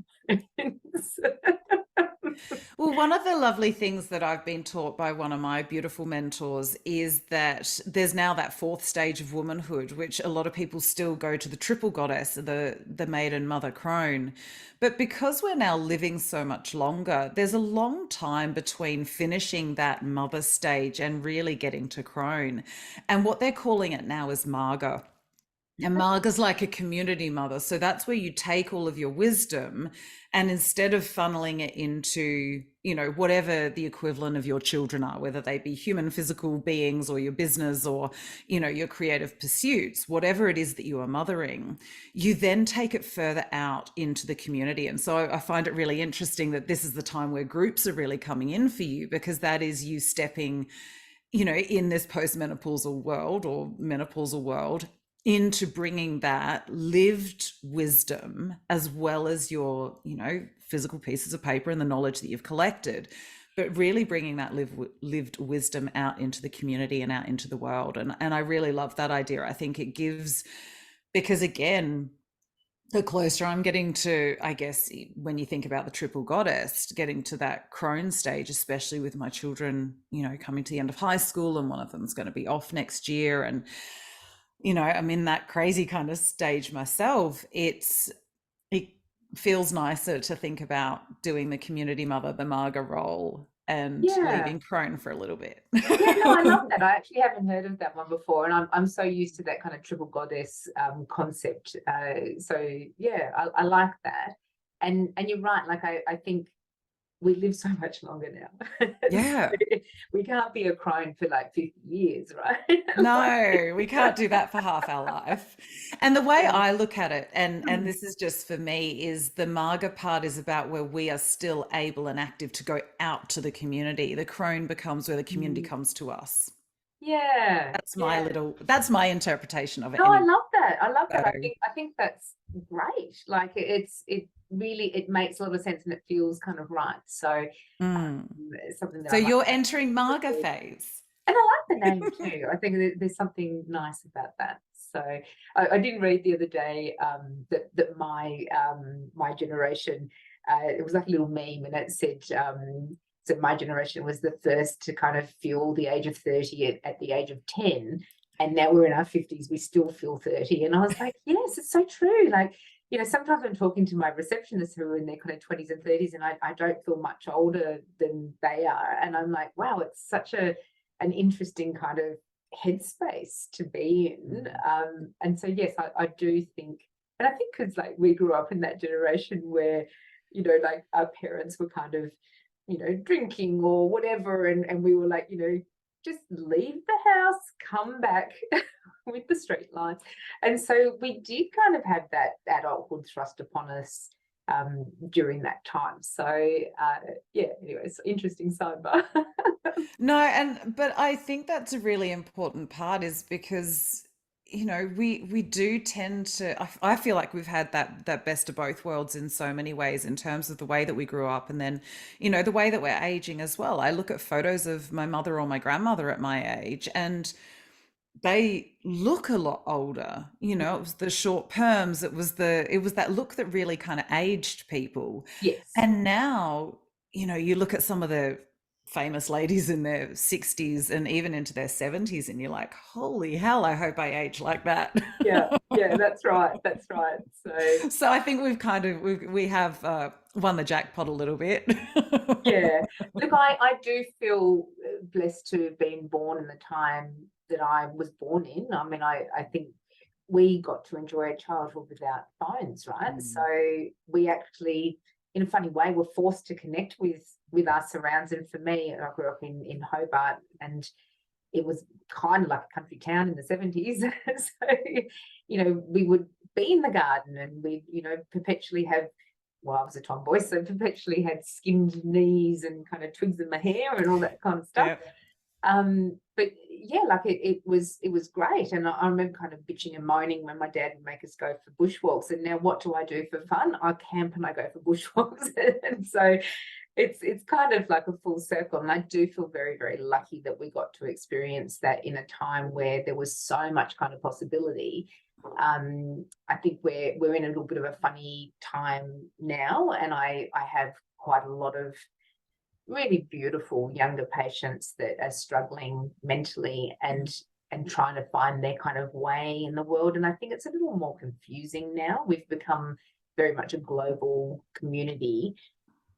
Well, one of the lovely things that I've been taught by one of my beautiful mentors is that there's now that fourth stage of womanhood, which a lot of people still go to the triple goddess, the maiden, mother, crone. But because we're now living so much longer, there's a long time between finishing that mother stage and really getting to crone. And what they're calling it now is Marga. And Marga's like a community mother. So that's where you take all of your wisdom, and instead of funneling it into, whatever the equivalent of your children are, whether they be human physical beings or your business or, your creative pursuits, whatever it is that you are mothering, you then take it further out into the community. And so I find it really interesting that this is the time where groups are really coming in for you, because that is you stepping, in this postmenopausal world or menopausal world, into bringing that lived wisdom as well as your, physical pieces of paper and the knowledge that you've collected, but really bringing that lived wisdom out into the community and out into the world. And I really love that idea. I think it gives, because again, the closer I'm getting to, I guess, when you think about the triple goddess, getting to that crone stage, especially with my children, coming to the end of high school, and one of them's going to be off next year. And I'm in that crazy kind of stage myself. It feels nicer to think about doing the community mother, the Marga role, and Yeah. leaving crone for a little bit. Yeah, no, I love that. I actually haven't heard of that one before, and I'm so used to that kind of triple goddess concept. So yeah, I like that. And you're right. Like I think we live so much longer now. Yeah. So we can't be a crone for like 50 years, right? No, we can't do that for half our life. And the way Yeah. I look at it, and this is just for me, is the Marga part is about where we are still able and active to go out to the community. The crone becomes where the community comes to us. Yeah. That's my interpretation of it No, I anyway. love that. I love that. So, I think that's great. Like it really it makes a lot of sense, and it feels kind of right. So it's something that so I like. you're entering Marga phase. And I like the name too. I think there's something nice about that. So I did read the other day that my generation, it was like a little meme, and it said so my generation was the first to kind of feel the age of 30 at the age of 10, and now we're in our 50s, we still feel 30. And I was like, yes, it's so true. Like, sometimes I'm talking to my receptionists who are in their kind of 20s and 30s, and I don't feel much older than they are. And I'm like, wow, it's such an interesting kind of headspace to be in. And so, yes, I do think, and I think because like we grew up in that generation where, like our parents were kind of, drinking or whatever. And we were like, just leave the house, come back with the street lights. And so we did kind of have that adulthood thrust upon us during that time. So yeah, anyways, interesting sidebar. No, but I think that's a really important part, is because we do tend to, I feel like we've had that best of both worlds in so many ways, in terms of the way that we grew up, and then the way that we're aging as well. I look at photos of my mother or my grandmother at my age, and they look a lot older. It was the short perms, it was that look that really kind of aged people. Yes. And now you look at some of the famous ladies in their 60s and even into their 70s, and you're like, holy hell, I hope I age like that. Yeah, that's right. That's right. So So I think we have won the jackpot a little bit. yeah, look, I do feel blessed to have been born in the time that I was born in. I mean, I think we got to enjoy a childhood without phones, right? So we actually, in a funny way, were forced to connect with our surrounds. And for me, I grew up in Hobart, and it was kind of like a country town in the 70s. So, we would be in the garden and we'd, perpetually have, well, I was a tomboy, so perpetually had skinned knees and kind of twigs in my hair and all that kind of stuff. But yeah, like it was great. And I remember kind of bitching and moaning when my dad would make us go for bushwalks. And now what do I do for fun? I camp and I go for bushwalks. And so it's kind of like a full circle. And I do feel very, very lucky that we got to experience that in a time where there was so much kind of possibility. I think we're in a little bit of a funny time now, and I have quite a lot of really beautiful younger patients that are struggling mentally and trying to find their kind of way in the world. And I think it's a little more confusing now. We've become very much a global community,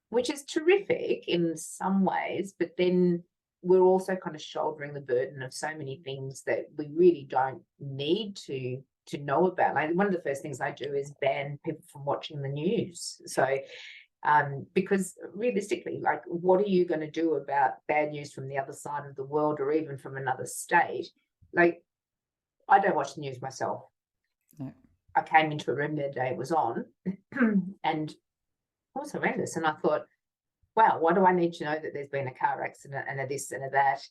which is terrific in some ways, but then we're also kind of shouldering the burden of so many things that we really don't need to know about. Like, one of the first things I do is ban people from watching the news. So because realistically, like, what are you going to do about bad news from the other side of the world or even from another state? Like, I don't watch the news myself. No. I came into a room the other day, it was on, and it was horrendous. And I thought, wow, why do I need to know that there's been a car accident and a this and a that,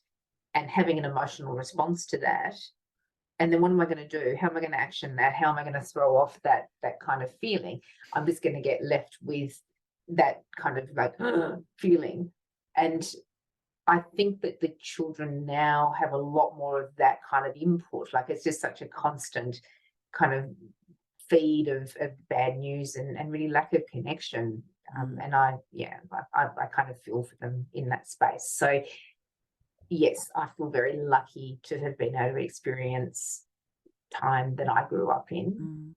and having an emotional response to that? And then what am I going to do? How am I going to action that? How am I going to throw off that kind of feeling? I'm just going to get left with that kind of like feeling. And I think that the children now have a lot more of that kind of input. Like, it's just such a constant kind of feed of bad news and really lack of connection. And I kind of feel for them in that space. So yes, I feel very lucky to have been able to experience time that I grew up in.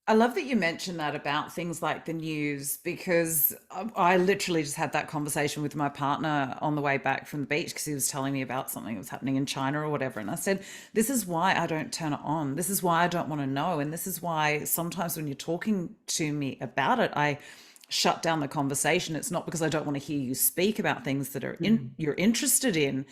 I love that you mentioned that about things like the news, because I literally just had that conversation with my partner on the way back from the beach, because he was telling me about something that was happening in China or whatever. And I said, this is why I don't turn it on. This is why I don't want to know. And this is why sometimes when you're talking to me about it, I shut down the conversation. It's not because I don't want to hear you speak about things that are you're interested in.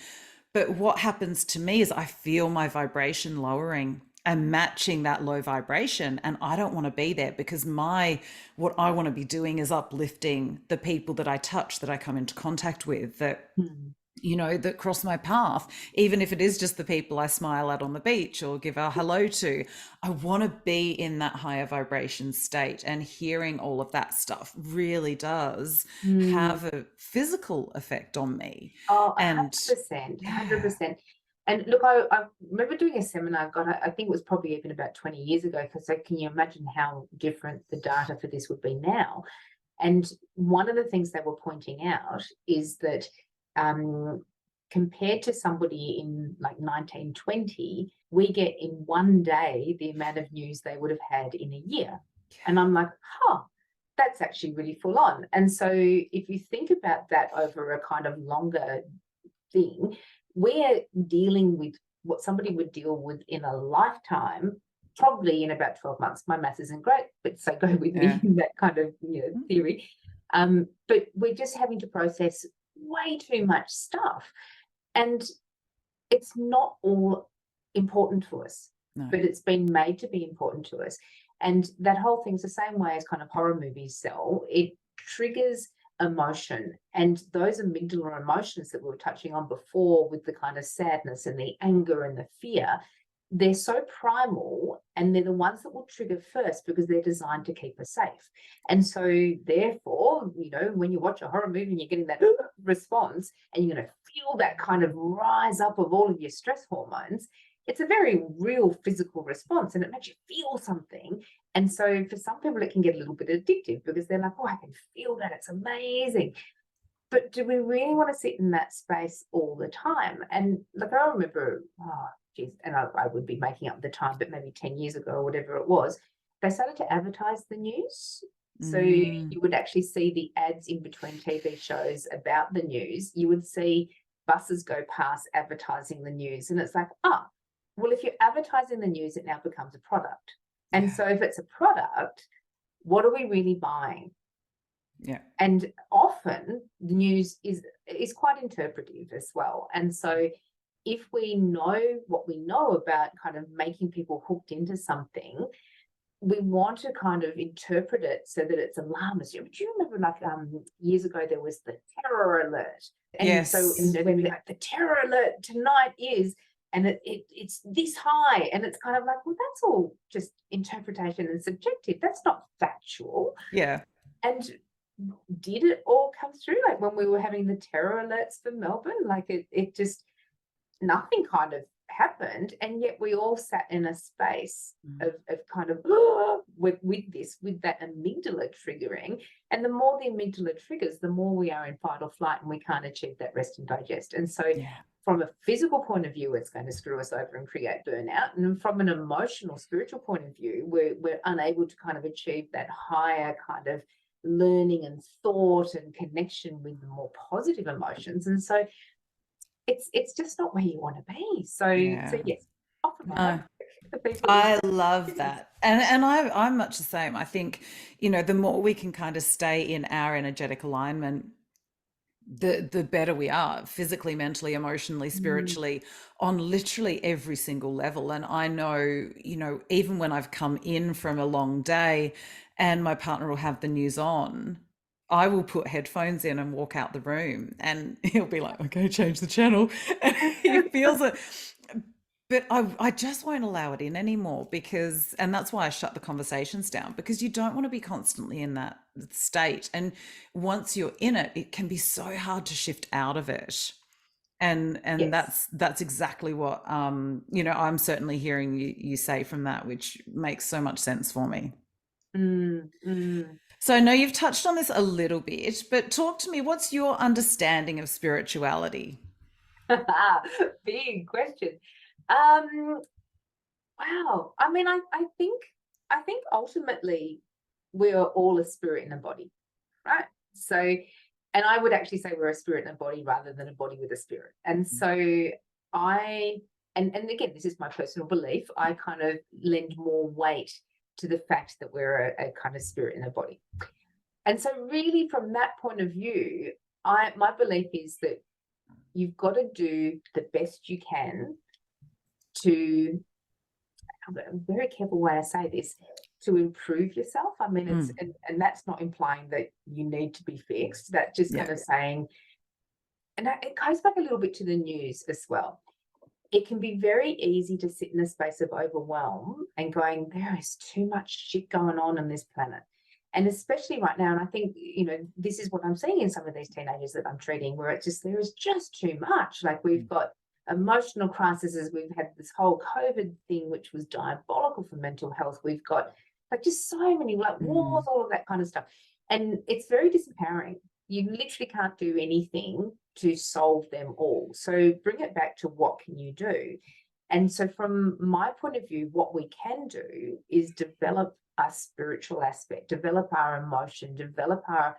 But what happens to me is I feel my vibration lowering and matching that low vibration, and I don't want to be there, because what I want to be doing is uplifting the people that I touch, that I come into contact with, that that cross my path, even if it is just the people I smile at on the beach or give a hello to. I want to be in that higher vibration state, and hearing all of that stuff really does have a physical effect on me. Oh, And 100%, 100%. And look, I remember doing a seminar, God, I think it was probably even about 20 years ago, because can you imagine how different the data for this would be now? And one of the things they were pointing out is that compared to somebody in like 1920, we get in one day the amount of news they would have had in a year. And I'm like, that's actually really full on. And so if you think about that over a kind of longer thing, we're dealing with what somebody would deal with in a lifetime, probably in about 12 months. My math isn't great, but so go with me in that kind of theory. But we're just having to process way too much stuff. And it's not all important to us, but it's been made to be important to us. And that whole thing's the same way as kind of horror movies sell. It triggers emotion, and those amygdala emotions that we were touching on before, with the kind of sadness and the anger and the fear, they're so primal, and they're the ones that will trigger first because they're designed to keep us safe. And so therefore, when you watch a horror movie and you're getting that response, and you're going to feel that kind of rise up of all of your stress hormones, it's a very real physical response, and it makes you feel something. And so for some people, it can get a little bit addictive, because they're like, oh, I can feel that. It's amazing. But do we really want to sit in that space all the time? And like, I remember, and I would be making up the time, but maybe 10 years ago or whatever it was, they started to advertise the news. So you would actually see the ads in between TV shows about the news. You would see buses go past advertising the news. And it's like, well, if you're advertising the news, it now becomes a product. And so if it's a product, what are we really buying? Yeah. And often the news is quite interpretive as well. And so if we know what we know about kind of making people hooked into something, we want to kind of interpret it so that it's alarmist. Do you remember, like, years ago there was the terror alert, and so Yes. when we like, the terror alert tonight is, and it's this high, and it's kind of like, well, that's all just interpretation and subjective. That's not factual. Yeah. And did it all come through? Like when we were having the terror alerts for Melbourne, like it just, nothing kind of happened, and yet we all sat in a space of kind of with that amygdala triggering. And the more the amygdala triggers, the more we are in fight or flight, and we can't achieve that rest and digest. And so from a physical point of view, it's going to screw us over and create burnout. And from an emotional, spiritual point of view, we're unable to kind of achieve that higher kind of learning and thought and connection with the more positive emotions. And so it's just not where you want to be. So yes, often I love that. And I'm much the same. I think, the more we can kind of stay in our energetic alignment, the better we are physically, mentally, emotionally, spiritually, on literally every single level. And I know, even when I've come in from a long day and my partner will have the news on, I will put headphones in and walk out the room, and he'll be like, okay, change the channel. And he feels it. But I just won't allow it in anymore, and that's why I shut the conversations down, because you don't want to be constantly in that state. And once you're in it, it can be so hard to shift out of it. And Yes. that's exactly what, I'm certainly hearing you say from that, which makes so much sense for me. So I know you've touched on this a little bit, but talk to me, what's your understanding of spirituality? Big question. Wow. I mean, I think ultimately we're all a spirit in a body, right? So, and I would actually say we're a spirit in a body rather than a body with a spirit. And so I, and again, this is my personal belief, I kind of lend more weight to the fact that we're a kind of spirit in a body. And so really from that point of view, my belief is that you've got to do the best you can to, I'm very careful way I say this, to improve yourself. I mean, it's and that's not implying that you need to be fixed. That's just kind of saying, and it goes back a little bit to the news as well. It can be very easy to sit in a space of overwhelm and going, there is too much shit going on this planet. And especially right now, and I think, this is what I'm seeing in some of these teenagers that I'm treating, where there is just too much. Like we've got emotional crises, we've had this whole COVID thing, which was diabolical for mental health. We've got like just so many like wars, all of that kind of stuff. And it's very disempowering. You literally can't do anything to solve them all. So bring it back to what can you do? And so from my point of view, what we can do is develop our spiritual aspect, develop our emotion, develop our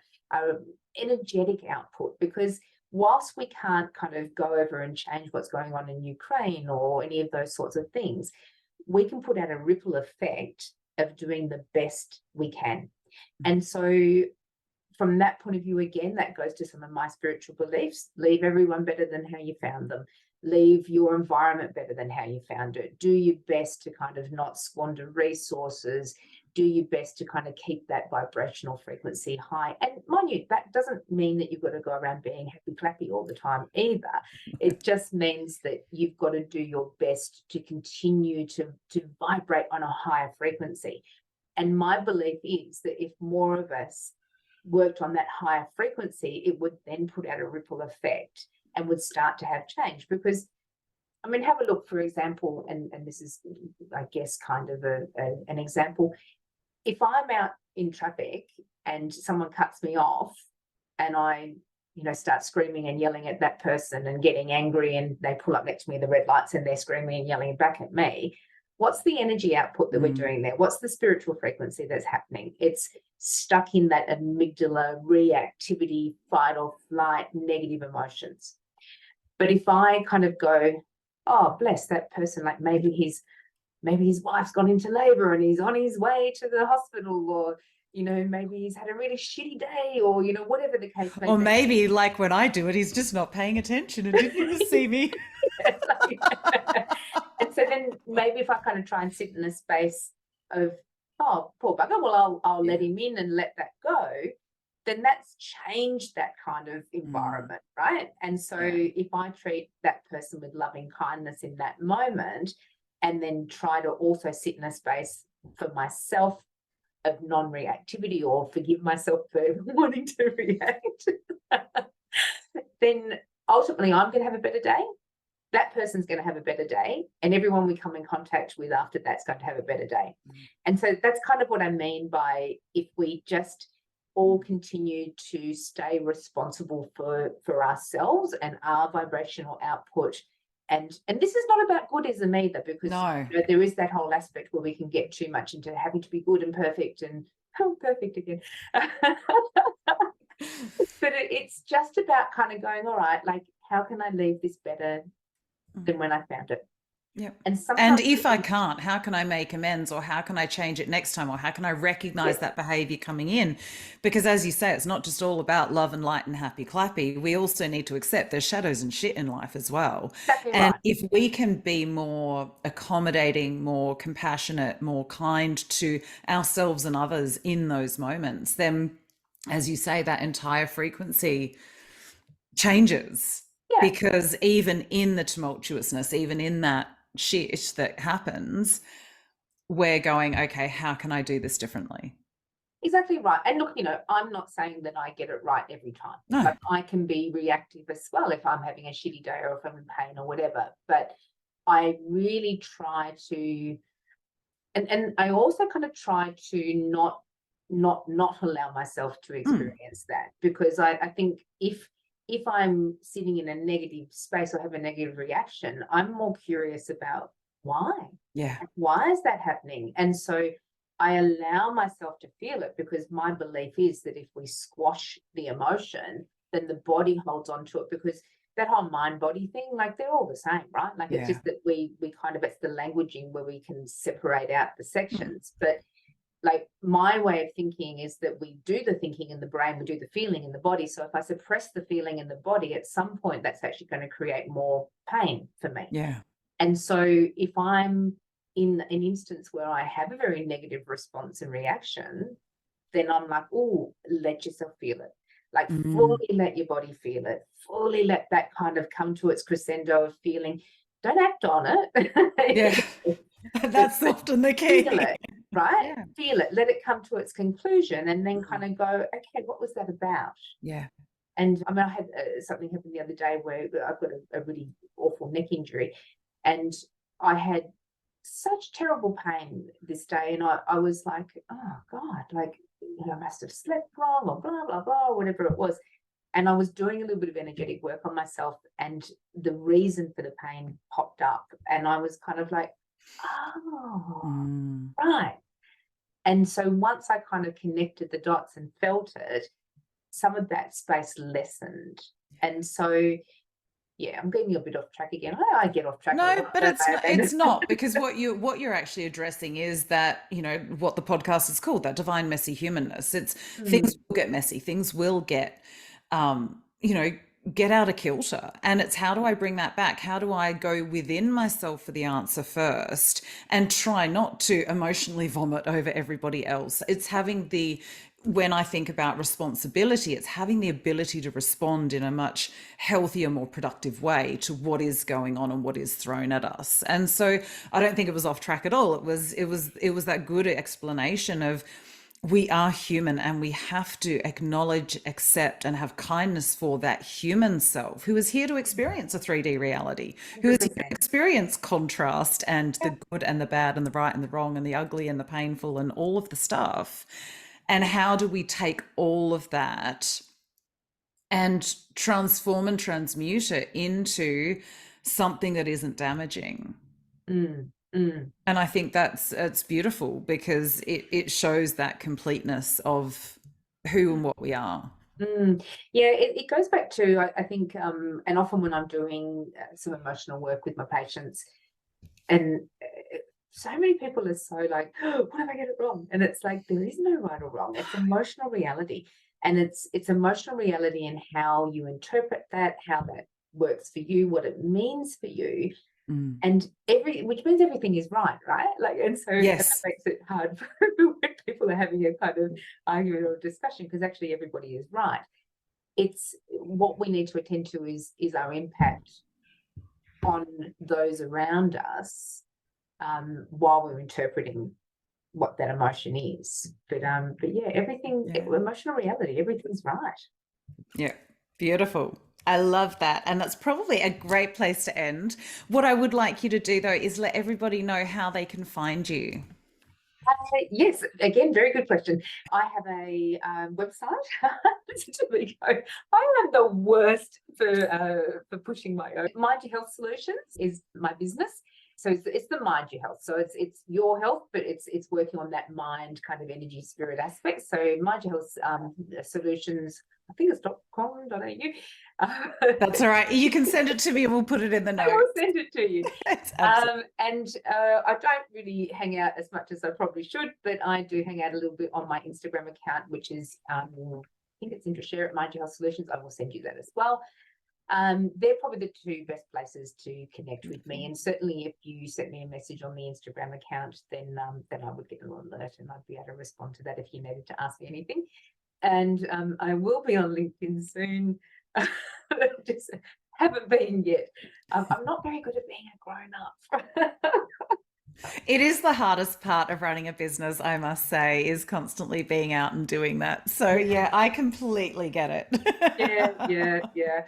energetic output, because whilst we can't kind of go over and change what's going on in Ukraine or any of those sorts of things, we can put out a ripple effect of doing the best we can. And so from that point of view, again, that goes to some of my spiritual beliefs. Leave everyone better than how you found them. Leave your environment better than how you found it. Do your best to kind of not squander resources. Do your best to kind of keep that vibrational frequency high. And mind you, that doesn't mean that you've got to go around being happy clappy all the time either. It just means that you've got to do your best to continue to vibrate on a higher frequency. And my belief is that if more of us worked on that higher frequency, it would then put out a ripple effect and would start to have change. Because, I mean, have a look, for example, and this is, I guess, kind of an example. If I'm out in traffic and someone cuts me off and I, start screaming and yelling at that person and getting angry, and they pull up next to me, the red lights, and they're screaming and yelling back at me, what's the energy output that we're doing there? What's the spiritual frequency that's happening? It's stuck in that amygdala reactivity, fight or flight, negative emotions. But if I kind of go, oh, bless that person, like maybe his wife's gone into labor and he's on his way to the hospital, or maybe he's had a really shitty day, or whatever the case may be. Or maybe, like when I do it, he's just not paying attention and didn't even see me. And so then maybe if I kind of try and sit in a space of, oh, poor bugger, well, I'll let him in and let that go, then that's changed that kind of environment, right? And so if I treat that person with loving kindness in that moment, and then try to also sit in a space for myself of non-reactivity, or forgive myself for wanting to react, then ultimately I'm going to have a better day. That person's going to have a better day, and everyone we come in contact with after that's going to have a better day. And so that's kind of what I mean by, if we just all continue to stay responsible for ourselves and our vibrational output. And this is not about goodism either, because there is that whole aspect where we can get too much into having to be good and perfect, and perfect again. But it's just about kind of going, all right, like, how can I leave this better than when I found it? Yeah. And if I can't, how can I make amends, or how can I change it next time, or how can I recognize that behavior coming in? Because as you say, it's not just all about love and light and happy clappy. We also need to accept there's shadows and shit in life as well. Exactly and right. if we can be more accommodating, more compassionate, more kind to ourselves and others in those moments, then, as you say, that entire frequency changes. Because even in the tumultuousness, even in that shit that happens, we're going, okay, how can I do this differently? Exactly right. And look, I'm not saying that I get it right every time. No. Like, I can be reactive as well if I'm having a shitty day, or if I'm in pain or whatever. But I really try to, and I also kind of try to not allow myself to experience that, because I think if I'm sitting in a negative space or have a negative reaction, I'm more curious about why. Yeah. Why is that happening? And so I allow myself to feel it, because my belief is that if we squash the emotion, then the body holds on to it, because that whole mind body thing, like, they're all the same, right? Like, it's just that we kind of, it's the languaging where we can separate out the sections. But like, my way of thinking is that we do the thinking in the brain, we do the feeling in the body. So if I suppress the feeling in the body, at some point that's actually going to create more pain for me. Yeah. And so if I'm in an instance where I have a very negative response and reaction, then I'm like, oh, let yourself feel it. Like, fully let your body feel it. Fully let that kind of come to its crescendo of feeling. Don't act on it. Yeah. That's often the key. Feel it, right? Yeah. Feel it. Let it come to its conclusion, and then kind of go, okay, what was that about? Yeah. And I mean, I had something happen the other day where I've got a really awful neck injury, and I had such terrible pain this day, and I was like, oh God, like, I must have slept wrong, or blah, blah, blah, whatever it was. And I was doing a little bit of energetic work on myself, and the reason for the pain popped up, and I was kind of like, oh, right. And so once I kind of connected the dots and felt it, some of that space lessened. And so, yeah, I'm getting a bit off track again. I get off track. No, but it's not, because what you're actually addressing is that, what the podcast is called, that divine messy humanness. It's things will get messy, things will get get out of kilter, and it's, how do I bring that back? How do I go within myself for the answer first, and try not to emotionally vomit over everybody else? It's having when I think about responsibility, it's having the ability to respond in a much healthier, more productive way to what is going on and what is thrown at us. And so I don't think it was off track at all. It was that good explanation of, we are human, and we have to acknowledge, accept, and have kindness for that human self who is here to experience a 3D reality, who is here to experience contrast and the good and the bad and the right and the wrong and the ugly and the painful and all of the stuff. And how do we take all of that and transform and transmute it into something that isn't damaging? And I think it's beautiful, because it shows that completeness of who and what we are. Yeah, it goes back to, I think, and often when I'm doing some emotional work with my patients, and so many people are so like, oh, what if I get it wrong? And it's like, there is no right or wrong. It's emotional reality. And it's emotional reality and how you interpret that, how that works for you, what it means for you. Mm. And which means everything is right, like, and that Yes. makes it hard for when people are having a kind of argument or discussion, because actually everybody is right. It's what we need to attend to is our impact on those around us, while we're interpreting what that emotion is. But yeah, everything, Yeah. emotional reality, everything's right. Yeah. Beautiful. I love that. And that's probably a great place to end. What I would like you to do, though, is let everybody know how they can find you. Yes, again, very good question. I have a website. To be go, I am the worst for pushing my own. Mind Your Health Solutions is my business. So it's the Mind Your Health. So it's your health, but it's working on that mind kind of energy spirit aspect. So Mind Your Health Solutions, I think it's .com.au. That's all right. You can send it to me and we'll put it in the I will notes. send it to you. It's absolutely. And I don't really hang out as much as I probably should, but I do hang out a little bit on my Instagram account, which is, I think it's Indra Share at Mind Your Health Solutions. I will send you that as well. They're probably the two best places to connect with me. And certainly if you sent me a message on the Instagram account, then I would get an alert and I'd be able to respond to that if you needed to ask me anything. And I will be on LinkedIn soon. Just haven't been yet. I'm not very good at being a grown up. It is the hardest part of running a business, I must say, is constantly being out and doing that. So, yeah, I completely get it. Yeah.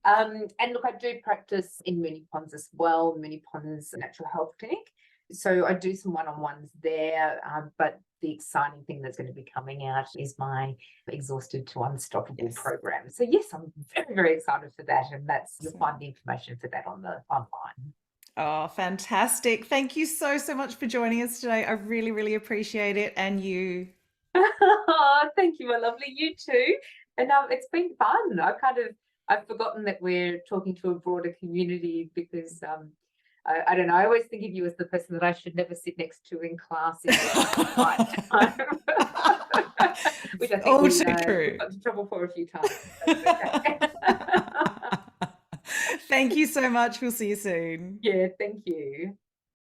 And look, I do practice in Moonee Ponds as well, Moonee Ponds Natural Health Clinic. So I do some one-on-ones there, but the exciting thing that's going to be coming out is my Exhausted to Unstoppable Yes. program. So yes, I'm very, very excited for that, and you'll find the information for that on the online. Oh, fantastic. Thank you so, so much for joining us today. I really, really appreciate it. And you. Thank you, my lovely. You too. And it's been fun. I've forgotten that we're talking to a broader community because I don't know. I always think of you as the person that I should never sit next to in class in the right time, which I think All too we've true. got into trouble for a few times. Okay. Thank you so much. We'll see you soon. Yeah, thank you.